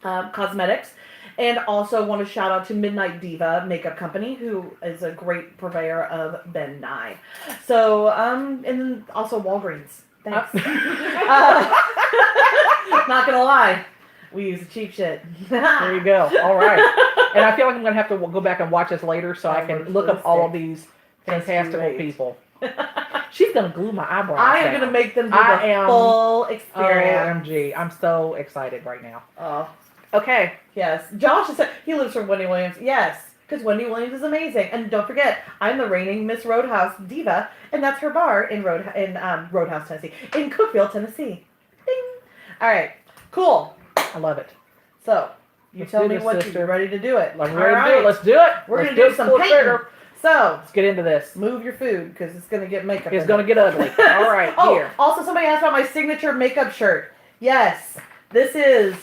Speaker 3: cosmetics. And also want to shout out to Midnight Diva Makeup Company, who is a great purveyor of Ben Nye. So, and then also Walgreens. Thanks. Not gonna lie, we use the cheap shit.
Speaker 2: There you go. All right. And I feel like I'm going to have to go back and watch this later so I can look up all of these fantastical people. She's going to glue my eyebrows
Speaker 3: I am
Speaker 2: down.
Speaker 3: going to make them do the full experience.
Speaker 2: OMG. I'm so excited right now.
Speaker 3: Oh,
Speaker 2: Okay.
Speaker 3: yes. Josh has said he lives for Wendy Williams. Yes, because Wendy Williams is amazing. And don't forget, I'm the reigning Miss Roadhouse Diva, and that's her bar in Roadhouse, Tennessee, in Cookeville, Tennessee. Ding. All right, cool.
Speaker 2: I love it.
Speaker 3: So you
Speaker 2: Let's
Speaker 3: tell
Speaker 2: do
Speaker 3: me
Speaker 2: this,
Speaker 3: what
Speaker 2: sister.
Speaker 3: you're ready to do it.
Speaker 2: Let's
Speaker 3: All
Speaker 2: do it.
Speaker 3: right.
Speaker 2: Let's do it.
Speaker 3: We're
Speaker 2: Let's
Speaker 3: gonna do
Speaker 2: it.
Speaker 3: some
Speaker 2: Full
Speaker 3: painting.
Speaker 2: trigger.
Speaker 3: So
Speaker 2: Let's get into this.
Speaker 3: move your food because it's gonna get makeup.
Speaker 2: It's
Speaker 3: in
Speaker 2: going to
Speaker 3: it.
Speaker 2: get ugly. All right.
Speaker 3: Oh,
Speaker 2: Here.
Speaker 3: also somebody asked about my signature makeup shirt. Yes, this is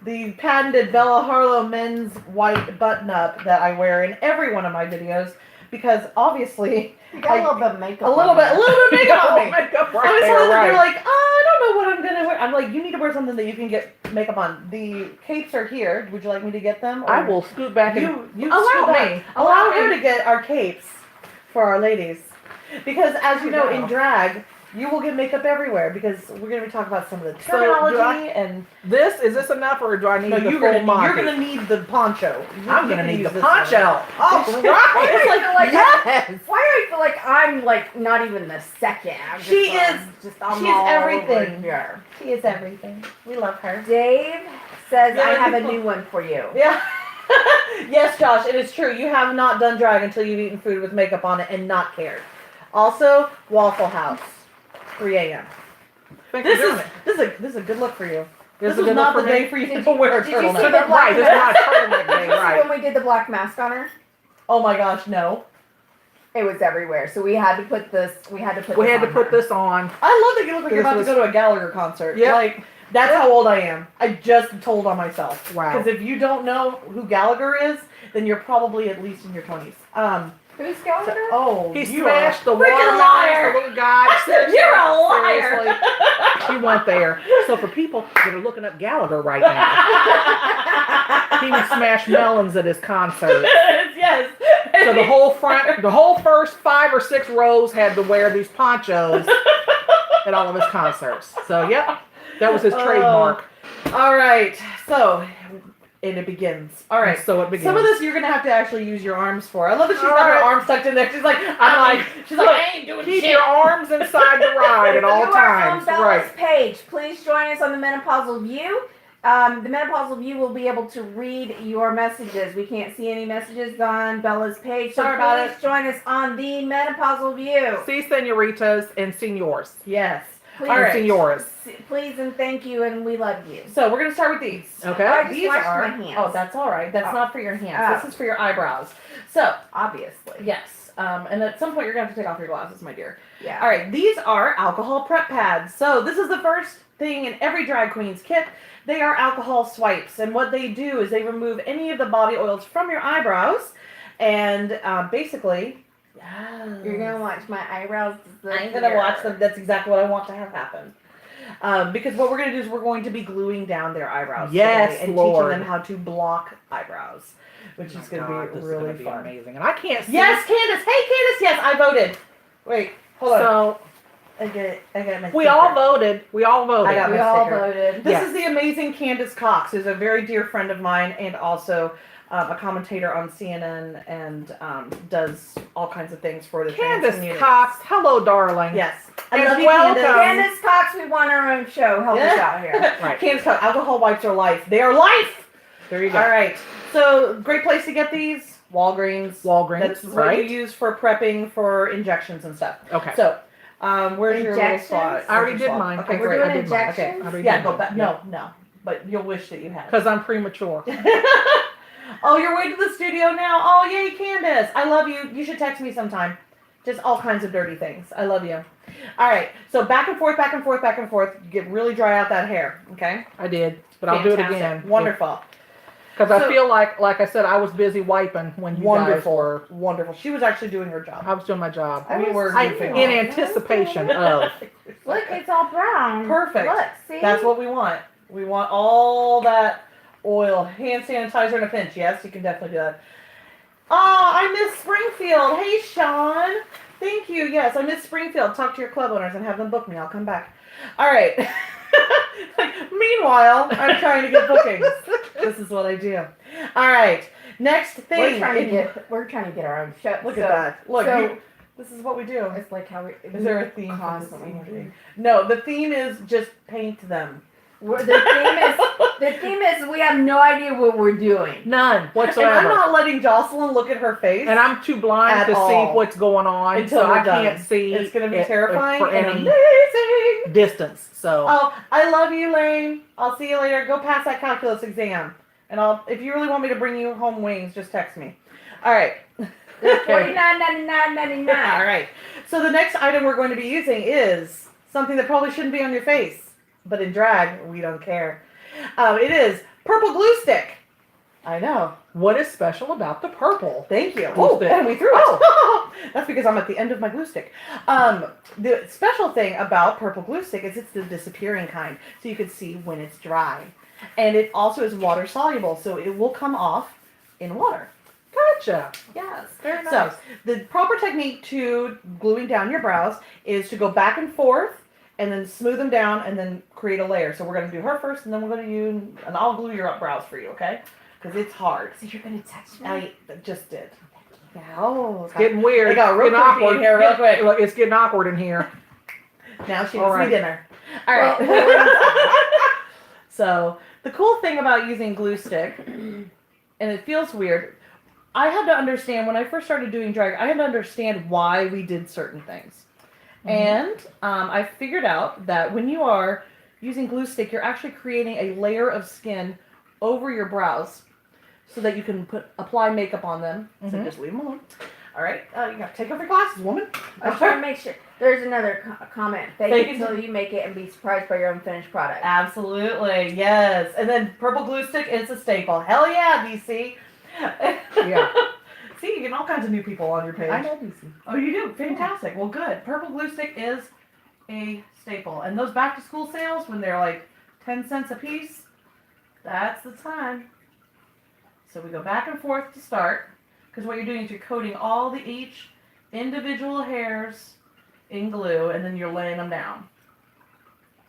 Speaker 3: the patented Bella Harlow men's white button-up that I wear in every one of my videos because obviously
Speaker 1: You got a little bit of makeup.
Speaker 3: a little bit of makeup on me.
Speaker 2: Makeup
Speaker 3: I
Speaker 2: right
Speaker 3: was
Speaker 2: there,
Speaker 3: telling them, they're
Speaker 2: right.
Speaker 3: like, oh, I don't know what I'm gonna wear. I'm like, you need to wear something that you can get makeup on. The capes are here. Would you like me to get them? Or
Speaker 2: I will scoot back and
Speaker 3: You
Speaker 2: allow
Speaker 3: scoot back.
Speaker 2: me.
Speaker 3: Allow her to get our capes for our ladies, because as you know, in
Speaker 2: Wow.
Speaker 3: drag, you will get makeup everywhere because we're going to be talking about some of the
Speaker 2: So, do
Speaker 3: terminology
Speaker 2: I-
Speaker 3: and.
Speaker 2: Is this enough or do I need
Speaker 3: No,
Speaker 2: the
Speaker 3: you're
Speaker 2: full
Speaker 3: gonna
Speaker 2: Monty?
Speaker 3: need the poncho.
Speaker 2: I'm going to need
Speaker 3: use
Speaker 2: the
Speaker 3: this
Speaker 2: poncho.
Speaker 3: one.
Speaker 2: All
Speaker 3: It's
Speaker 2: right.
Speaker 1: It's like,
Speaker 2: Yes.
Speaker 1: why do I feel like I'm like not even the second? I'm just,
Speaker 3: She
Speaker 1: I'm
Speaker 3: is-
Speaker 1: Just, I'm
Speaker 3: she is
Speaker 1: all
Speaker 3: everything.
Speaker 1: over here.
Speaker 3: She is everything. We love her.
Speaker 1: Dave says
Speaker 3: Yeah,
Speaker 1: I have a
Speaker 3: people-
Speaker 1: new one for you.
Speaker 3: Yeah. Yes, Josh, it is true. You have not done drag until you've eaten food with makeup on it and not cared. Also, Waffle House, 3 a.m.
Speaker 2: Thanks for
Speaker 3: This
Speaker 2: doing
Speaker 3: is
Speaker 2: it.
Speaker 3: this is a good look for you.
Speaker 2: This
Speaker 3: This
Speaker 2: is a
Speaker 3: is
Speaker 2: good
Speaker 3: not the
Speaker 2: look for me.
Speaker 3: day for you
Speaker 1: Did
Speaker 3: to
Speaker 1: you-
Speaker 3: wear a
Speaker 1: did you see
Speaker 3: turtleneck.
Speaker 1: the black
Speaker 2: Right, this is not a turtleneck day,
Speaker 1: Did you see
Speaker 2: right.
Speaker 1: when we did the black mask on her?
Speaker 3: Oh my gosh, no.
Speaker 1: It was everywhere. So we had to put this. We had to put.
Speaker 2: We
Speaker 1: this
Speaker 2: had to
Speaker 1: on
Speaker 2: put
Speaker 1: her.
Speaker 2: this on.
Speaker 3: I love that you look like you're
Speaker 2: This
Speaker 3: about
Speaker 2: was-
Speaker 3: to go to a Gallagher concert.
Speaker 2: Yep.
Speaker 3: Like, that's how old I am. I just told on myself.
Speaker 2: Wow.
Speaker 3: Because if you don't know who Gallagher is, then you're probably at least in your 20s.
Speaker 1: Who's Gallagher?
Speaker 3: Oh,
Speaker 2: He
Speaker 3: you
Speaker 2: smashed the
Speaker 3: are a freaking
Speaker 2: watermelon,
Speaker 3: liar.
Speaker 2: the little guy.
Speaker 3: You're a liar.
Speaker 2: Seriously. She went there. So for people that are looking up Gallagher right now, he would smash melons at his concert.
Speaker 3: Yes.
Speaker 2: So the whole first 5 or 6 rows had to wear these ponchos at all of his concerts. So yep, that was his trademark.
Speaker 3: All right. So, and it begins. All right.
Speaker 2: And so it begins.
Speaker 3: Some of this you're gonna have to actually use your arms for. I love that she's got her
Speaker 2: Alright.
Speaker 3: arms tucked in there. She's like, she's like, I ain't doing
Speaker 2: Keep
Speaker 3: shit.
Speaker 2: your arms inside the ride at all
Speaker 1: you
Speaker 2: times.
Speaker 1: are on
Speaker 2: Right.
Speaker 1: Bella's page. Please join us on the Menopausal View. The Menopausal View will be able to read your messages. We can't see any messages on Bella's page, so
Speaker 3: Sorry about
Speaker 1: please join us on the Menopausal View.
Speaker 2: See senoritas and senors.
Speaker 3: Yes.
Speaker 1: Please,
Speaker 3: All right.
Speaker 2: Senoras.
Speaker 1: please and thank you, and we love you.
Speaker 3: So we're gonna start with these.
Speaker 2: Okay.
Speaker 1: I just
Speaker 3: These
Speaker 1: washed
Speaker 3: are.
Speaker 1: my hands.
Speaker 3: Oh, that's all right. That's
Speaker 1: Oh.
Speaker 3: not for your hands.
Speaker 1: Oh.
Speaker 3: This is for your eyebrows. So
Speaker 1: Obviously.
Speaker 3: yes. And at some point you're gonna have to take off your glasses, my dear.
Speaker 1: Yeah.
Speaker 3: All right. These are alcohol prep pads. So this is the first thing in every drag queen's kit. They are alcohol swipes, and what they do is they remove any of the body oils from your eyebrows, and basically.
Speaker 1: You're gonna watch my eyebrows.
Speaker 3: I'm gonna watch them. That's exactly what I want to have happen. Because what we're gonna do is we're going to be gluing down their eyebrows.
Speaker 2: Yes,
Speaker 3: today and
Speaker 2: Lord.
Speaker 3: teaching them how to block eyebrows, which
Speaker 2: Oh
Speaker 3: is
Speaker 2: my
Speaker 3: gonna
Speaker 2: God,
Speaker 3: be
Speaker 2: this is
Speaker 3: really
Speaker 2: gonna be
Speaker 3: fun.
Speaker 2: amazing. And I can't see.
Speaker 3: Yes, Candace. Hey, Candace. Yes, I voted. Wait, hold on.
Speaker 2: So
Speaker 3: I got my
Speaker 2: we all
Speaker 3: sticker.
Speaker 2: voted. We all voted.
Speaker 3: I got
Speaker 1: We
Speaker 3: my
Speaker 1: all
Speaker 3: sticker.
Speaker 1: voted.
Speaker 3: This
Speaker 2: Yes.
Speaker 3: is the amazing Candace Cox, who's a very dear friend of mine and also a commentator on CNN and does all kinds of things for the trans
Speaker 2: Candace
Speaker 3: community.
Speaker 2: Cox. Hello, darling.
Speaker 3: Yes. I
Speaker 2: And
Speaker 3: love you,
Speaker 2: welcome.
Speaker 3: Candace.
Speaker 1: Candace Cox, we want our own show. Help us out here.
Speaker 2: Right.
Speaker 3: Candace Cox, alcohol wipes are life. They are life!
Speaker 2: There you go.
Speaker 3: All right. So, great place to get these. Walgreens.
Speaker 2: Walgreens.
Speaker 3: That's what
Speaker 2: right.
Speaker 3: you use for prepping for injections and stuff.
Speaker 2: Okay.
Speaker 3: So, where's your little
Speaker 1: Injections?
Speaker 3: slot?
Speaker 2: I already
Speaker 3: Where's
Speaker 2: did
Speaker 3: your slot?
Speaker 2: mine.
Speaker 3: Okay,
Speaker 1: We're
Speaker 3: great.
Speaker 1: doing
Speaker 2: I did mine.
Speaker 1: injections?
Speaker 2: I already
Speaker 3: Yeah,
Speaker 2: did
Speaker 3: go
Speaker 2: mine.
Speaker 3: back. No. But you'll wish that you had.
Speaker 2: Because I'm premature.
Speaker 3: Oh, you're way to the studio now. Oh, yay, Candace. I love you. You should text me sometime. Just all kinds of dirty things. I love you. All right. So back and forth, back and forth, back and forth. You get really dry out that hair. Okay.
Speaker 2: I did, but I'll do it
Speaker 3: Fantastic.
Speaker 2: again.
Speaker 3: Wonderful.
Speaker 2: Because I feel like I said, I was busy wiping when you guys
Speaker 3: Wonderful.
Speaker 2: were.
Speaker 3: Wonderful. She was actually doing her job.
Speaker 2: I was doing my job.
Speaker 3: I mean, we're
Speaker 2: in
Speaker 3: goofing
Speaker 2: anticipation of.
Speaker 1: Look, it's all brown.
Speaker 3: Perfect.
Speaker 1: Look, see?
Speaker 3: That's what we want. We want all that oil. Hand sanitizer in a pinch. Yes, you can definitely do that. Oh, I miss Springfield. Hey, Sean. Thank you. Yes, I miss Springfield. Talk to your club owners and have them book me. I'll come back. All right. Meanwhile, I'm trying to get bookings. This is what I do. All right. Next thing.
Speaker 1: We're trying to get our own show.
Speaker 3: Look at that. Look,
Speaker 1: so-
Speaker 3: this is what we do.
Speaker 1: It's like how we.
Speaker 3: Is there a theme?
Speaker 1: Constantly.
Speaker 3: No, the theme is just paint them.
Speaker 1: The theme is we have no idea what we're doing.
Speaker 2: None
Speaker 3: And
Speaker 2: whatsoever.
Speaker 3: I'm not letting Jocelyn look at her face.
Speaker 2: And I'm too blind
Speaker 3: At
Speaker 2: to
Speaker 3: all.
Speaker 2: see what's going on,
Speaker 3: Until
Speaker 2: so
Speaker 3: we're
Speaker 2: I can't
Speaker 3: done.
Speaker 2: see.
Speaker 3: It's going to be
Speaker 2: it
Speaker 3: terrifying
Speaker 2: for
Speaker 3: and
Speaker 2: any
Speaker 3: amazing.
Speaker 2: distance. So
Speaker 3: Oh, I love you, Lane. I'll see you later. Go pass that calculus exam. And if you really want me to bring you home wings, just text me. All right.
Speaker 1: $49.99.99.
Speaker 3: All right. So the next item we're going to be using is something that probably shouldn't be on your face, but in drag, we don't care. It is purple glue stick. I know.
Speaker 2: what is special about the purple?
Speaker 3: Thank you.
Speaker 2: Glue
Speaker 3: Oh,
Speaker 2: stick.
Speaker 3: and we threw it. That's because I'm at the end of my glue stick. The special thing about purple glue stick is it's the disappearing kind, so you can see when it's dry. And it also is water soluble, so it will come off in water.
Speaker 2: Gotcha.
Speaker 3: Yes.
Speaker 2: Very nice.
Speaker 3: So the proper technique to gluing down your brows is to go back and forth and then smooth them down and then create a layer. So we're going to do her first and then we're going to use, and I'll glue your brows for you, okay? Because it's hard.
Speaker 1: So you're gonna touch me?
Speaker 3: I just did. Yeah. Oh,
Speaker 2: It's getting weird.
Speaker 3: It got real
Speaker 2: Getting
Speaker 3: creepy
Speaker 2: awkward
Speaker 3: in here real quick.
Speaker 2: Look, it's getting awkward in here.
Speaker 3: Now she
Speaker 2: All
Speaker 3: wants
Speaker 2: right.
Speaker 3: me dinner. All right. So the cool thing about using glue stick, and it feels weird, I had to understand when I first started doing drag, I had to understand why we did certain things. And I figured out that when you are using glue stick, you're actually creating a layer of skin over your brows so that you can apply makeup on them. So just leave them alone. All right. You got to take off your glasses, woman.
Speaker 1: I'm trying to make sure. There's another comment. Fake
Speaker 3: Fake
Speaker 1: it
Speaker 3: it
Speaker 1: until you make it and be surprised by your unfinished product.
Speaker 3: Absolutely. Yes. And then purple glue stick is a staple. Hell yeah, DC.
Speaker 2: Yeah.
Speaker 3: See, you get all kinds of new people on your page.
Speaker 1: I know DC.
Speaker 3: Oh, you do? Fantastic. Well, good. Purple glue stick is a staple. And those back to school sales, when they're like 10 cents a piece, that's the time. So we go back and forth to start. Because what you're doing is you're coating all each individual hairs in glue, and then you're laying them down.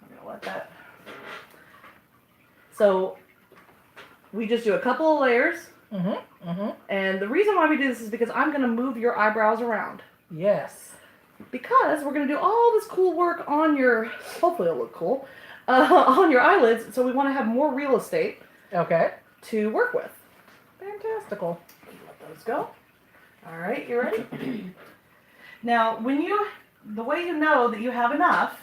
Speaker 3: I'm going to let that. So we just do a couple of layers. And the reason why we do this is because I'm going to move your eyebrows around.
Speaker 2: Yes.
Speaker 3: Because we're going to do all this cool work on your, hopefully it'll look cool, on your eyelids. So we want to have more real estate
Speaker 2: Okay.
Speaker 3: to work with.
Speaker 2: Fantastical.
Speaker 3: Let those go. All right, you ready? Now, the way you know that you have enough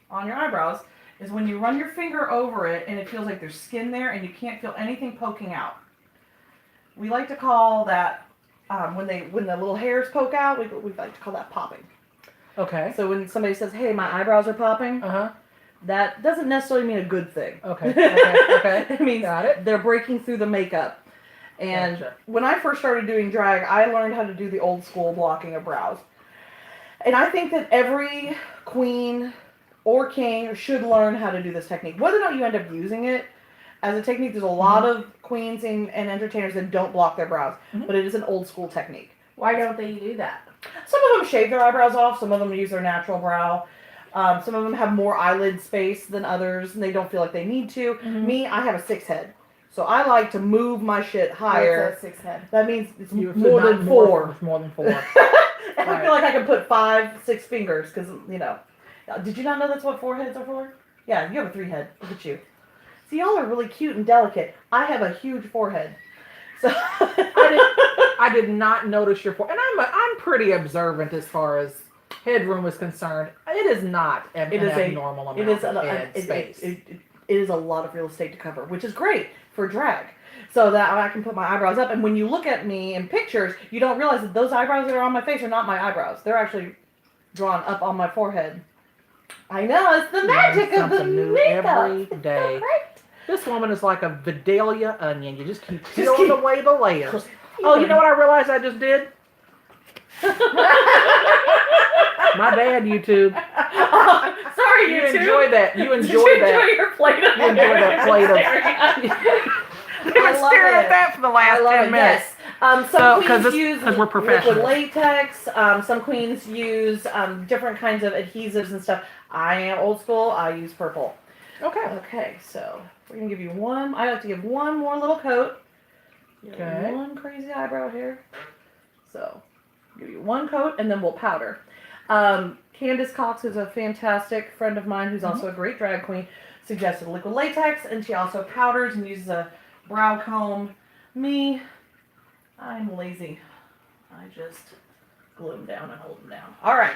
Speaker 3: on your eyebrows is when you run your finger over it and it feels like there's skin there and you can't feel anything poking out. We like to call that, when the little hairs poke out, we like to call that popping.
Speaker 2: Okay.
Speaker 3: So when somebody says, hey, my eyebrows are popping,
Speaker 2: Uh-huh.
Speaker 3: that doesn't necessarily mean a good thing.
Speaker 2: Okay. Okay.
Speaker 3: It means
Speaker 2: Got it.
Speaker 3: they're breaking through the makeup. And
Speaker 2: Gotcha.
Speaker 3: when I first started doing drag, I learned how to do the old school blocking of brows. And I think that every queen or king should learn how to do this technique. Whether or not you end up using it as a technique, there's a lot of queens and entertainers that don't block their brows. But it is an old school technique.
Speaker 1: Why don't they do that?
Speaker 3: Some of them shave their eyebrows off. Some of them use their natural brow. Some of them have more eyelid space than others, and they don't feel like they need to. Me, I have a 6 head. So I like to move my shit higher.
Speaker 1: What's a 6 head?
Speaker 3: That means it's
Speaker 2: You
Speaker 3: more
Speaker 2: said
Speaker 3: than
Speaker 2: not
Speaker 3: 4.
Speaker 2: It's more than 4.
Speaker 3: And I feel like I can put 5, 6 fingers because, you know. Did you not know that's what 4 heads are for? Yeah, you have a 3 head. Look at you. See, y'all are really cute and delicate. I have a huge forehead. So
Speaker 2: I did not notice your forehead. And I'm pretty observant as far as headroom is concerned. It is not an abnormal amount of head space.
Speaker 3: It is a lot of real estate to cover, which is great for drag. so that I can put my eyebrows up. And when you look at me in pictures, you don't realize that those eyebrows that are on my face are not my eyebrows. They're actually drawn up on my forehead. I know, it's the magic of the
Speaker 2: Something new
Speaker 3: makeup.
Speaker 2: every day. This woman is like a Vidalia onion. You just keep peeling away the layers. Oh, you know what I realized I just did? My bad, YouTube.
Speaker 3: Sorry,
Speaker 2: You
Speaker 3: YouTube.
Speaker 2: enjoy that. You
Speaker 3: Did
Speaker 2: enjoy
Speaker 3: you
Speaker 2: that.
Speaker 3: enjoy your plate of
Speaker 2: You enjoy that plate of. You've been
Speaker 3: I love
Speaker 2: staring
Speaker 3: it.
Speaker 2: at that for the last 10 minutes.
Speaker 3: Yes.
Speaker 2: So,
Speaker 3: Some
Speaker 2: 'cause
Speaker 3: queens use
Speaker 2: we're professionals.
Speaker 3: liquid latex. Some queens use different kinds of adhesives and stuff. I am old school. I use purple.
Speaker 2: Okay.
Speaker 3: Okay, so we're gonna give you one. I like to give one more little coat.
Speaker 2: Okay.
Speaker 3: One crazy eyebrow here. So, give you one coat, and then we'll powder. Candace Cox is a fantastic friend of mine who's also a great drag queen. Suggested liquid latex, and she also powders and uses a brow comb. Me, I'm lazy. I just glue them down and hold them down. All right.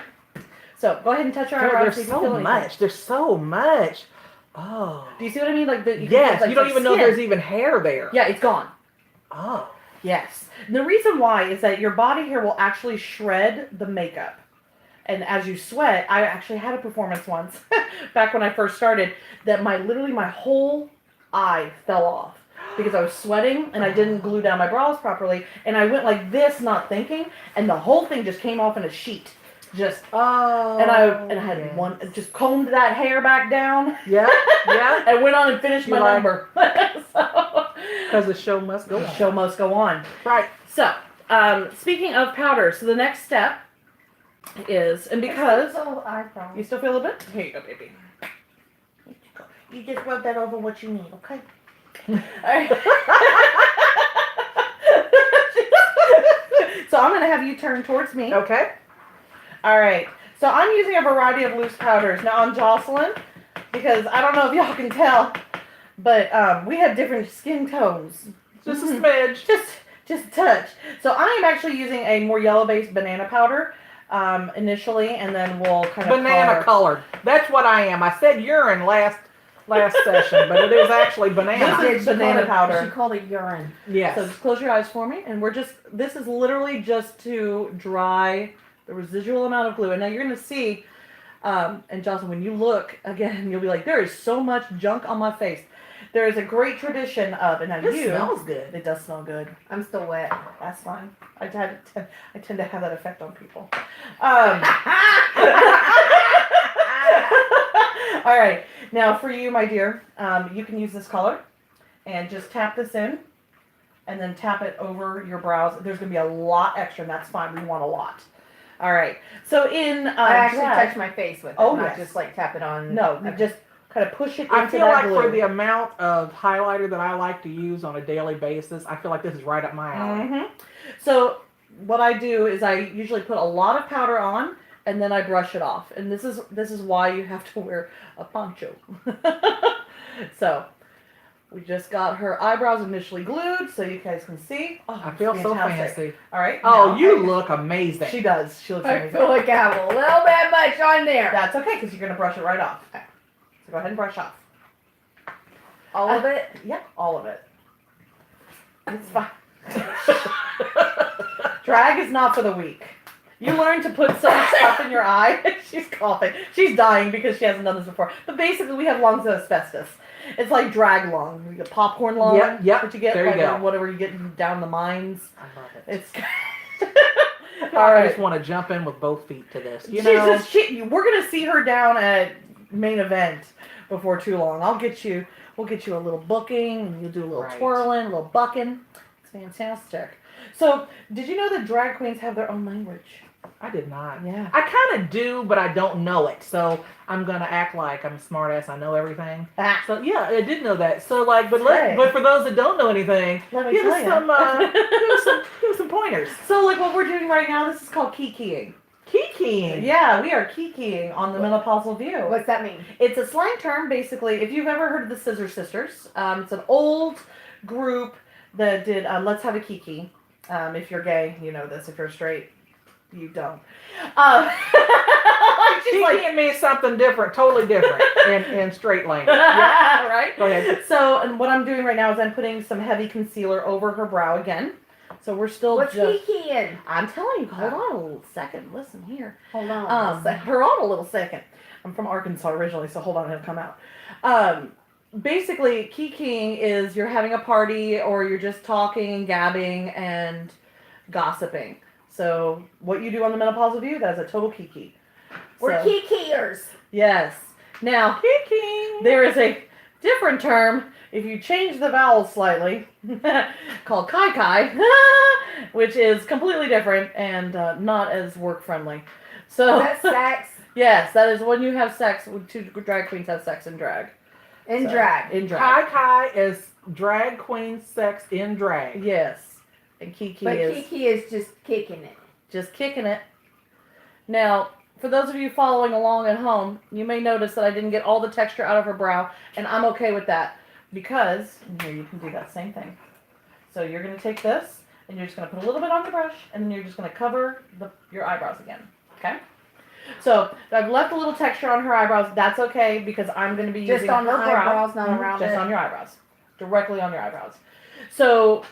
Speaker 3: So go ahead and touch your eyebrows.
Speaker 2: There's so much. There's so much. Oh.
Speaker 3: Do you see what I mean? Like the
Speaker 2: Yes. You don't even know there's even hair there.
Speaker 3: Yeah, it's gone.
Speaker 2: Oh.
Speaker 3: Yes. The reason why is that your body hair will actually shred the makeup. And as you sweat, I actually had a performance once, back when I first started, that literally my whole eye fell off because I was sweating and I didn't glue down my brows properly. And I went like this, not thinking, and the whole thing just came off in a sheet. And I had just combed that hair back down.
Speaker 2: Yeah. Yeah.
Speaker 3: And went on and finished my number.
Speaker 2: Because the show must go on.
Speaker 3: The show must go on.
Speaker 2: Right.
Speaker 3: So, speaking of powder, so the next step is, and because you still feel a bit? Here you go, baby. You just rub that over what you need, okay? Alright. So I'm going to have you turn towards me.
Speaker 2: Okay.
Speaker 3: Alright. So I'm using a variety of loose powders. Now on Jocelyn, because I don't know if y'all can tell, but we have different skin tones.
Speaker 2: Just a smidge.
Speaker 3: Just a touch. So I am actually using a more yellow-based banana powder initially, and then we'll kind of
Speaker 2: banana colored. That's what I am. I said urine last session, but it is actually banana.
Speaker 3: This is banana powder.
Speaker 1: She called it urine.
Speaker 2: Yes.
Speaker 3: So just close your eyes for me, and this is literally just to dry the residual amount of glue. And now you're going to see, and Jocelyn, when you look again, you'll be like, there is so much junk on my face. There is a great tradition of, and now
Speaker 2: It smells good.
Speaker 3: It does smell good.
Speaker 1: I'm still wet.
Speaker 3: That's fine. I tend to have that effect on people. All right. Now for you, my dear, you can use this color and just tap this in and then tap it over your brows. There's going to be a lot extra, and that's fine. We want a lot. All right. So in
Speaker 1: I actually touch my face with it, not just like tap it on.
Speaker 3: No, you just kind of push it into
Speaker 2: I feel
Speaker 3: that
Speaker 2: like
Speaker 3: glue.
Speaker 2: for the amount of highlighter that I like to use on a daily basis, I feel like this is right up my alley.
Speaker 3: Mm-hmm. So what I do is I usually put a lot of powder on, and then I brush it off. And this is why you have to wear a poncho. So we just got her eyebrows initially glued, so you guys can see. Oh,
Speaker 2: I feel so
Speaker 3: fantastic.
Speaker 2: fancy.
Speaker 3: All right.
Speaker 2: Oh,
Speaker 3: now
Speaker 2: you look amazing.
Speaker 3: She does. She looks
Speaker 1: I
Speaker 3: amazing.
Speaker 1: feel like I have a little bit much on there.
Speaker 3: That's okay, because you're going to brush it right off. Okay. So go ahead and brush off.
Speaker 1: All of it?
Speaker 3: Yeah, all of it. It's fine. Drag is not for the weak. You learn to put some stuff in your eye. She's coughing. She's dying because she hasn't done this before. But basically, we have lungs of asbestos. It's like drag lung. You get popcorn lung.
Speaker 2: Yep.
Speaker 3: What you get,
Speaker 2: There you go.
Speaker 3: whatever you get down the mines.
Speaker 2: I love it.
Speaker 3: It's.
Speaker 2: I just want to jump in with both feet to this. You know,
Speaker 3: we're gonna see her down at main event before too long. We'll get you a little booking, and you'll do a little twirling, a little bucking. It's fantastic. So, did you know that drag queens have their own language?
Speaker 2: I did not.
Speaker 3: Yeah.
Speaker 2: I kind of do, but I don't know it. So I'm gonna act like I'm a smart ass. I know everything. So yeah, I did know that. So like, but for those that don't know anything, give us some pointers.
Speaker 3: So like what we're doing right now, this is called kikiing.
Speaker 2: Kikiing.
Speaker 3: Yeah, we are kikiing on the Menopausal View.
Speaker 1: What's that mean?
Speaker 3: It's a slang term, basically. If you've ever heard of the Scissor Sisters, it's an old group that did Let's Have a Kiki. If you're gay, you know this. If you're straight, you don't. she's
Speaker 2: Kiki
Speaker 3: like,
Speaker 2: and me is something different, totally different in straight language.
Speaker 3: right?
Speaker 2: Go ahead.
Speaker 3: So, and what I'm doing right now is I'm putting some heavy concealer over her brow again. So we're still
Speaker 1: What's
Speaker 3: just.
Speaker 1: Kiki in?
Speaker 3: I'm telling you, hold on a little second. Listen here.
Speaker 1: Hold on.
Speaker 3: Hold on a little second. I'm from Arkansas originally, so hold on, it'll come out. Basically, kikiing is you're having a party or you're just talking and gabbing and gossiping. So what you do on the Menopausal View, that's a total kiki.
Speaker 1: We're
Speaker 3: So,
Speaker 1: kikiers.
Speaker 3: yes. Now,
Speaker 2: Kiki.
Speaker 3: there is a different term if you change the vowels slightly called kai kai, which is completely different and not as work friendly. So
Speaker 1: That's sex
Speaker 3: yes, that is when you have sex. When two drag queens have sex in drag.
Speaker 1: in
Speaker 3: So,
Speaker 1: drag.
Speaker 3: In drag.
Speaker 2: Kai Kai is drag queen sex in drag.
Speaker 3: Yes. And Kiki
Speaker 1: But
Speaker 3: is
Speaker 1: Kiki is just kicking it.
Speaker 3: just kicking it. Now, for those of you following along at home, you may notice that I didn't get all the texture out of her brow, and I'm okay with that because, and here you can do that same thing. So you're going to take this, and you're just going to put a little bit on the brush, and then you're just going to cover your eyebrows again, okay? So I've left a little texture on her eyebrows. That's okay because I'm going to be
Speaker 1: Just
Speaker 3: using
Speaker 1: on the
Speaker 3: her brow.
Speaker 1: eyebrows, not around
Speaker 3: Just
Speaker 1: it.
Speaker 3: on your eyebrows. Directly on your eyebrows. So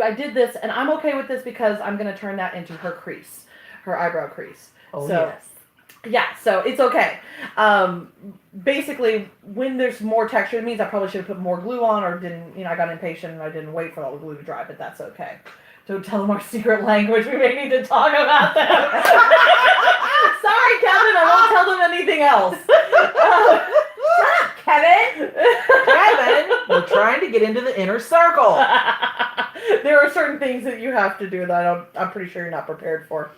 Speaker 3: I did this, and I'm okay with this because I'm going to turn that into her crease, her eyebrow crease.
Speaker 2: Oh,
Speaker 3: So,
Speaker 2: yes.
Speaker 3: yeah, so it's okay. Basically, when there's more texture, it means I probably should have put more glue on or didn't, I got impatient and I didn't wait for all the glue to dry, but that's okay. Don't tell them our secret language. We may need to talk about that. Sorry, Kevin, I won't tell them anything else.
Speaker 1: Kevin?
Speaker 2: Kevin, we're trying to get into the inner circle.
Speaker 3: There are certain things that you have to do that I'm pretty sure you're not prepared for.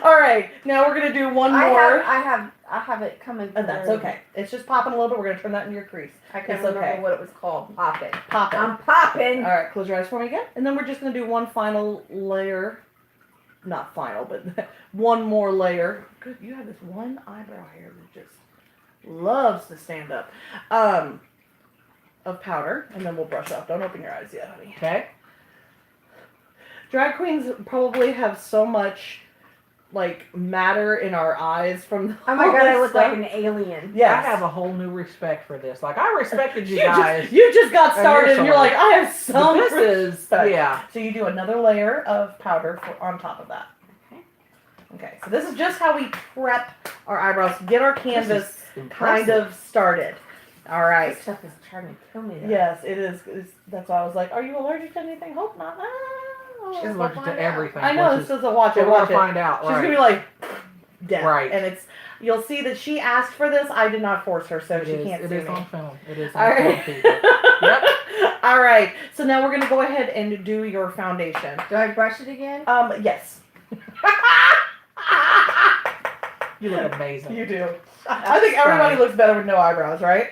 Speaker 3: All right, now we're gonna do one more.
Speaker 1: I have it coming.
Speaker 3: And that's okay. It's just popping a little bit. We're gonna turn that into your crease.
Speaker 1: I can't
Speaker 3: It's
Speaker 1: remember
Speaker 3: okay.
Speaker 1: what it was called. Popping.
Speaker 3: Pop it.
Speaker 1: I'm popping.
Speaker 3: All right, close your eyes for me again. And then we're just going to do one final layer. Not final, but one more layer. Good, you have this one eyebrow hair that just loves to stand up. Of powder. And then we'll brush off. Don't open your eyes yet, honey.
Speaker 2: Okay.
Speaker 3: Drag queens probably have so much, matter in our eyes from
Speaker 1: Oh my
Speaker 3: all
Speaker 1: god, I
Speaker 3: this
Speaker 1: look
Speaker 3: stuff.
Speaker 1: like an alien.
Speaker 3: Yes.
Speaker 2: I have a whole new respect for this. Like, I respected you
Speaker 3: You
Speaker 2: guys.
Speaker 3: you just got started and you're like, I have
Speaker 2: But
Speaker 3: some
Speaker 2: this is,
Speaker 3: respect.
Speaker 2: yeah.
Speaker 3: So you do another layer of powder on top of that. Okay, so this is just how we prep our eyebrows, get our canvas kind of started. All right.
Speaker 1: This stuff is trying to kill me. Though.
Speaker 3: Yes, it is. That's why I was like, are you allergic to anything? Hope not.
Speaker 2: She's allergic to everything.
Speaker 3: I know,
Speaker 2: which
Speaker 3: this
Speaker 2: is-
Speaker 3: doesn't watch
Speaker 2: so
Speaker 3: it.
Speaker 2: we're
Speaker 3: Watch
Speaker 2: gonna
Speaker 3: it.
Speaker 2: find out.
Speaker 3: She's
Speaker 2: Right.
Speaker 3: going to be like, dead.
Speaker 2: Right.
Speaker 3: And you'll see that she asked for this. I did not force her, so
Speaker 2: It
Speaker 3: she
Speaker 2: is-
Speaker 3: can't
Speaker 2: it
Speaker 3: see
Speaker 2: is
Speaker 3: me.
Speaker 2: on film. It is
Speaker 3: All
Speaker 2: on
Speaker 3: right.
Speaker 2: film, people. Yep.
Speaker 3: All right. So now we're going to go ahead and do your foundation.
Speaker 1: Do I brush it again?
Speaker 3: Yes.
Speaker 2: You look amazing.
Speaker 3: You do. I think everybody looks better with no eyebrows, right?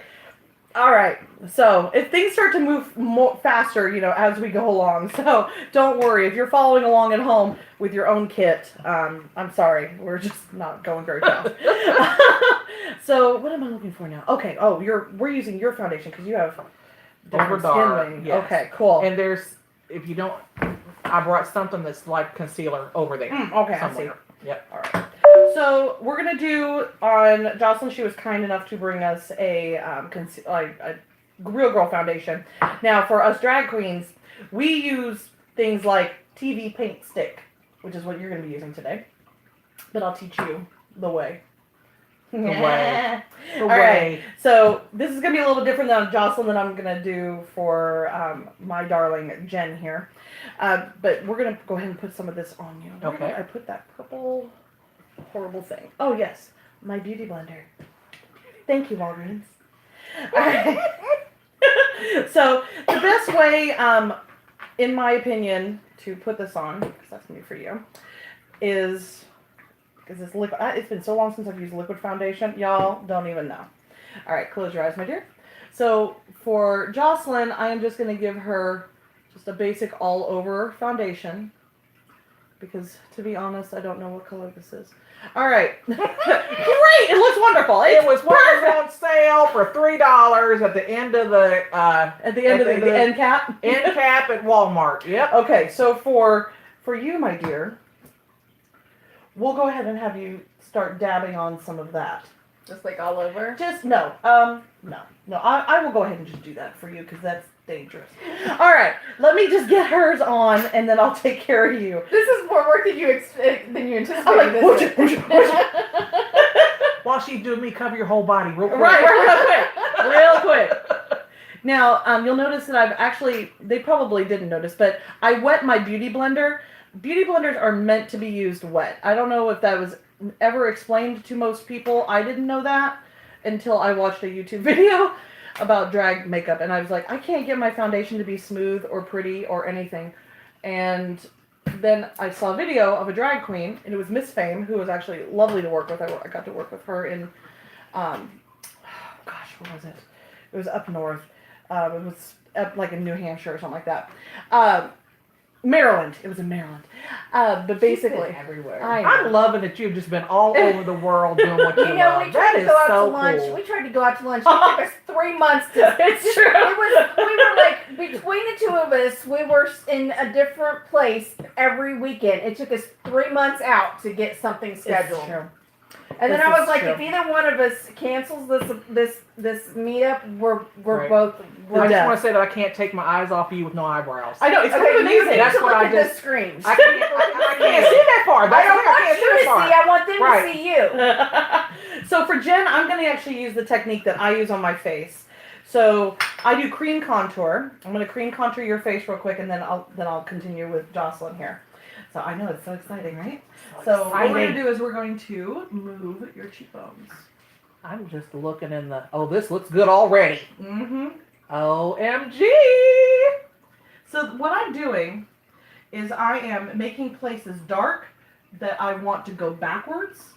Speaker 3: All right. So if things start to move more faster, as we go along. So don't worry if you're following along at home with your own kit. I'm sorry, we're just not going very fast. So what am I looking for now? Okay. Oh, we're using your foundation because you have different
Speaker 2: Over dark,
Speaker 3: skin tone.
Speaker 2: yes.
Speaker 3: Okay. Cool.
Speaker 2: And if you don't, I brought something that's like concealer over there.
Speaker 3: Okay. I see.
Speaker 2: Somewhere. Yep.
Speaker 3: All right. So we're gonna do on Jocelyn. She was kind enough to bring us a Real Girl foundation. Now for us drag queens, we use things like TV paint stick, which is what you're gonna be using today. But I'll teach you the way.
Speaker 2: The way. The
Speaker 3: All
Speaker 2: way.
Speaker 3: right. So this is gonna be a little bit different than Jocelyn than I'm gonna do for my darling Jen here. But we're gonna go ahead and put some of this on you. Where
Speaker 2: Okay.
Speaker 3: did I put that purple horrible thing? Oh yes, my beauty blender. Thank you, Walgreens. Alright. So the best way, in my opinion, to put this on, because that's gonna be for you, is because it's liquid. It's been so long since I've used liquid foundation, y'all don't even know. All right, close your eyes, my dear. So for Jocelyn, I am just gonna give her just a basic all-over foundation. Because, to be honest, I don't know what color this is. All right. Great! It looks wonderful.
Speaker 2: It was on sale for $3 at the end of the
Speaker 3: At the end of the end cap?
Speaker 2: end cap at Walmart. Yep.
Speaker 3: Okay, so for for you, my dear, we'll go ahead and have you start dabbing on some of that.
Speaker 1: Just like all over.
Speaker 3: Just no. I will go ahead and just do that for you because that's dangerous. All right, let me just get hers on, and then I'll take care of you.
Speaker 1: This is more work than you anticipated.
Speaker 3: I'm like,
Speaker 1: this is.
Speaker 3: whoosh it.
Speaker 2: While she's doing me, cover your whole body real quick.
Speaker 3: Real quick. Now, you'll notice that they probably didn't notice, but I wet my beauty blender. Beauty blenders are meant to be used wet. I don't know if that was ever explained to most people. I didn't know that until I watched a YouTube video about drag makeup, and I was like, I can't get my foundation to be smooth or pretty or anything. And then I saw a video of a drag queen, and it was Miss Fame, who was actually lovely to work with. I got to work with her in, where was it? It was up north. It was up like in New Hampshire or something like that. Maryland. It was in Maryland. But basically,
Speaker 1: everywhere.
Speaker 2: I'm loving that you've just been all over the world doing what you love.
Speaker 1: We tried to go out to lunch.
Speaker 2: Cool.
Speaker 1: We tried to go out to lunch. It took us 3 months to.
Speaker 3: It's true.
Speaker 1: We were like, between the two of us, we were in a different place every weekend. It took us 3 months out to get something scheduled.
Speaker 3: It's true.
Speaker 1: And then
Speaker 3: This
Speaker 1: I was
Speaker 3: is
Speaker 1: like,
Speaker 3: true.
Speaker 1: if either one of us cancels this meetup, we're
Speaker 2: Right.
Speaker 1: both.
Speaker 2: I just
Speaker 3: dead.
Speaker 2: want to say that I can't take my eyes off of you with no eyebrows.
Speaker 3: I know, it's kind
Speaker 1: Okay,
Speaker 3: of amazing.
Speaker 2: That's
Speaker 1: That's
Speaker 2: what I
Speaker 1: look at
Speaker 2: just-
Speaker 1: the screens.
Speaker 2: I can't see that far.
Speaker 1: I
Speaker 2: That's
Speaker 1: don't
Speaker 2: the thing,
Speaker 1: want
Speaker 2: can't
Speaker 1: you to
Speaker 2: that far.
Speaker 1: see. I want them
Speaker 2: Right.
Speaker 1: to see you.
Speaker 3: So for Jen, I'm going to actually use the technique that I use on my face. So I do cream contour. I'm going to cream contour your face real quick, and then I'll continue with Jocelyn here. So I know it's so exciting, right? So what we're going to do is we're going to move your cheekbones.
Speaker 2: I'm just looking in the. Oh, this looks good already.
Speaker 3: Mm-hmm.
Speaker 2: OMG!
Speaker 3: So what I'm doing is I am making places dark that I want to go backwards.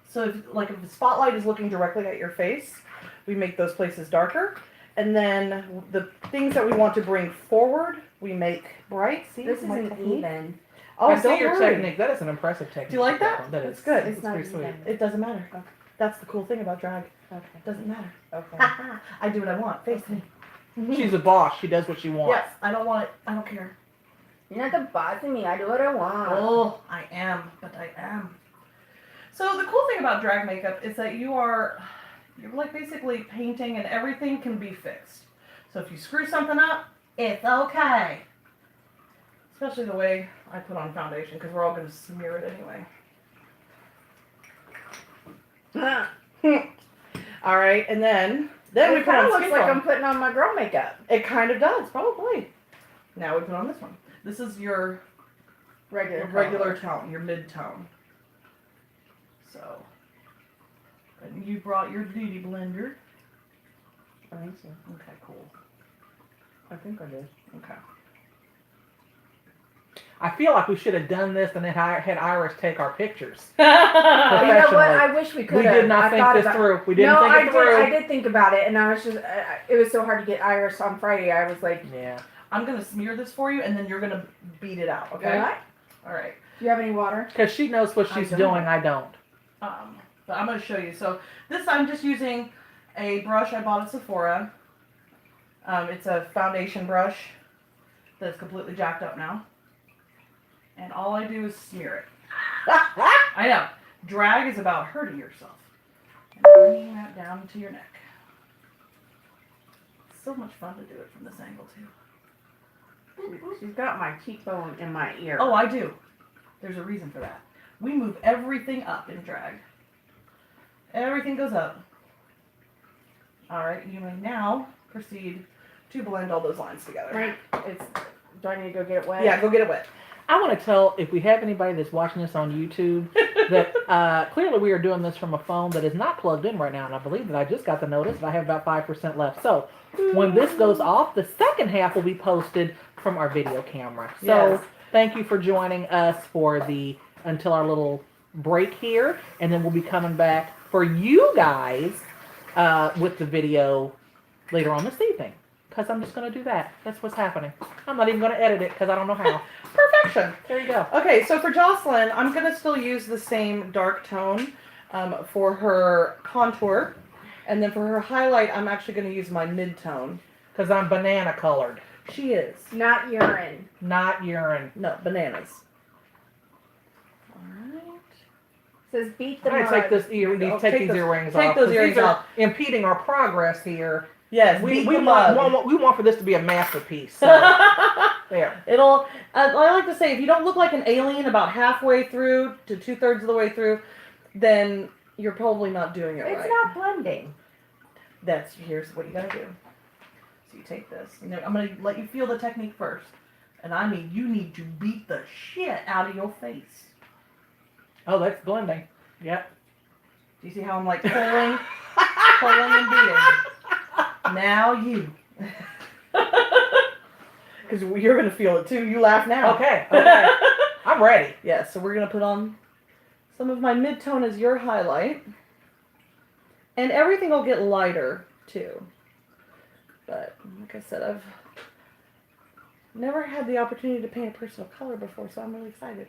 Speaker 3: So if the spotlight is looking directly at your face, we make those places darker. And then the things that we want to bring forward, we make bright. See,
Speaker 1: This
Speaker 3: my
Speaker 1: isn't
Speaker 3: technique?
Speaker 1: even.
Speaker 3: Oh,
Speaker 2: I see
Speaker 3: don't
Speaker 2: your
Speaker 3: worry.
Speaker 2: technique. That is an impressive technique.
Speaker 3: Do you like that?
Speaker 2: That
Speaker 3: It's
Speaker 2: is
Speaker 3: good.
Speaker 1: It's not
Speaker 2: pretty
Speaker 1: even.
Speaker 2: sweet.
Speaker 3: It doesn't matter.
Speaker 1: Okay.
Speaker 3: That's the cool thing about drag.
Speaker 1: Okay.
Speaker 3: It doesn't matter.
Speaker 1: Okay.
Speaker 3: I do what I want. Face me.
Speaker 2: She's a boss. She does what she wants.
Speaker 3: Yes, I don't want it. I don't care.
Speaker 1: You're not the boss of me. I do what I want.
Speaker 3: Oh, I am, but I am. So the cool thing about drag makeup is that you're like basically painting, and everything can be fixed. So if you screw something up, it's okay. Especially the way I put on foundation, because we're all going to smear it anyway. All right, and then we
Speaker 1: It
Speaker 3: put
Speaker 1: kind
Speaker 3: on
Speaker 1: of
Speaker 3: skin
Speaker 1: looks like
Speaker 3: tone.
Speaker 1: I'm putting on my girl makeup.
Speaker 3: It kind of does, probably. Now we put on this one. This is your regular tone, your mid-tone. So, and you brought your beauty blender.
Speaker 1: I think so.
Speaker 3: Okay, cool.
Speaker 1: I think I did.
Speaker 3: Okay.
Speaker 2: I feel like we should have done this and then had Iris take our pictures.
Speaker 1: You know
Speaker 2: Professionally.
Speaker 1: what? I wish we could
Speaker 2: We
Speaker 1: have.
Speaker 2: did not
Speaker 1: I
Speaker 2: think
Speaker 1: thought
Speaker 2: this
Speaker 1: about-
Speaker 2: through. We didn't
Speaker 1: No,
Speaker 2: think it through.
Speaker 1: I did think about it, and I was just, it was so hard to get Iris on Friday. I was like,
Speaker 2: Yeah.
Speaker 3: I'm gonna smear this for you, and then you're gonna beat it out. Okay.
Speaker 1: alright.
Speaker 3: All right.
Speaker 1: Do you have any water?
Speaker 2: Because she knows what she's
Speaker 3: don't.
Speaker 2: doing. I don't.
Speaker 3: But I'm gonna show you. So this, I'm just using a brush I bought at Sephora. It's a foundation brush that's completely jacked up now. And all I do is smear it. I know. Drag is about hurting yourself. And bringing that down to your neck. It's so much fun to do it from this angle too.
Speaker 1: She's got my cheekbone in my ear.
Speaker 3: Oh, I do. There's a reason for that. We move everything up in drag. Everything goes up. Alright, you may now proceed to blend all those lines together.
Speaker 1: Right. Do I need to go get it wet?
Speaker 3: Yeah, go get it wet.
Speaker 2: I want to tell, if we have anybody that's watching this on YouTube, that clearly we are doing this from a phone that is not plugged in right now. And I believe that I just got the notice that I have about 5% left. So when this goes off, the second half will be posted from our video camera. So
Speaker 3: Yes.
Speaker 2: thank you for joining us for until our little break here. And then we'll be coming back for you guys with the video later on this evening. Because I'm just going to do that. That's what's happening. I'm not even going to edit it because I don't know how.
Speaker 3: Perfection.
Speaker 2: There you go.
Speaker 3: Okay, so for Jocelyn, I'm going to still use the same dark tone for her contour. And then for her highlight, I'm actually going to use my mid-tone.
Speaker 2: Because I'm banana colored.
Speaker 3: She is.
Speaker 1: Not urine.
Speaker 2: Not urine.
Speaker 3: No, bananas.
Speaker 1: says beat the
Speaker 2: I'm
Speaker 1: mud.
Speaker 2: gonna take this ear.
Speaker 3: Oh,
Speaker 2: Take these
Speaker 3: those-
Speaker 2: earrings
Speaker 3: take
Speaker 2: off.
Speaker 3: those
Speaker 2: 'cause
Speaker 3: earrings
Speaker 2: these are
Speaker 3: off.
Speaker 2: impeding our progress here.
Speaker 3: Yes,
Speaker 2: We
Speaker 3: beat
Speaker 2: we
Speaker 3: the mud.
Speaker 2: want for this to be a masterpiece. So there.
Speaker 3: It'll. I like to say, if you don't look like an alien about halfway through to 2/3 of the way through, then you're probably not doing it
Speaker 1: It's
Speaker 3: right.
Speaker 1: not blending.
Speaker 3: Here's what you gotta do. So you take this. You know, I'm gonna let you feel the technique first, and I mean you need to beat the shit out of your face.
Speaker 2: Oh, that's blending. Yep.
Speaker 3: Do you see how I'm like pulling, pulling and beating? Now you. Because you're gonna feel it too. You laugh now.
Speaker 2: Okay. I'm ready.
Speaker 3: Yeah, so we're gonna put on some of my mid-tone as your highlight. And everything will get lighter too. But like I said, I've never had the opportunity to paint a person of color before, so I'm really excited.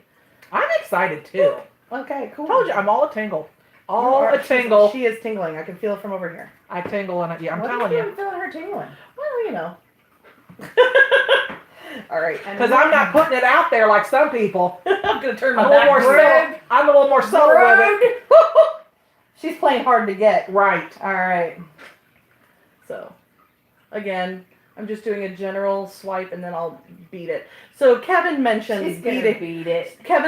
Speaker 2: I'm excited too.
Speaker 3: Okay, cool.
Speaker 2: Told you, I'm all a tingle.
Speaker 3: You
Speaker 2: All
Speaker 3: are-
Speaker 2: a tingle.
Speaker 3: She is tingling. I can feel it from over here.
Speaker 2: I tingle and yeah, I'm
Speaker 1: What
Speaker 2: telling
Speaker 1: are
Speaker 2: you.
Speaker 1: you feeling her tingling?
Speaker 3: Well, you know. All right.
Speaker 2: Because I'm not putting it out there like some people.
Speaker 3: I'm gonna turn
Speaker 2: I'm
Speaker 3: my
Speaker 2: a little more
Speaker 3: back. to it.
Speaker 2: subtle. I'm a little more subtle with it.
Speaker 3: She's playing hard to get.
Speaker 2: Right.
Speaker 3: All right. So, again, I'm just doing a general swipe and then I'll beat it. So Kevin mentioned
Speaker 1: She's gonna
Speaker 3: beating.
Speaker 1: beat it.
Speaker 3: Kevin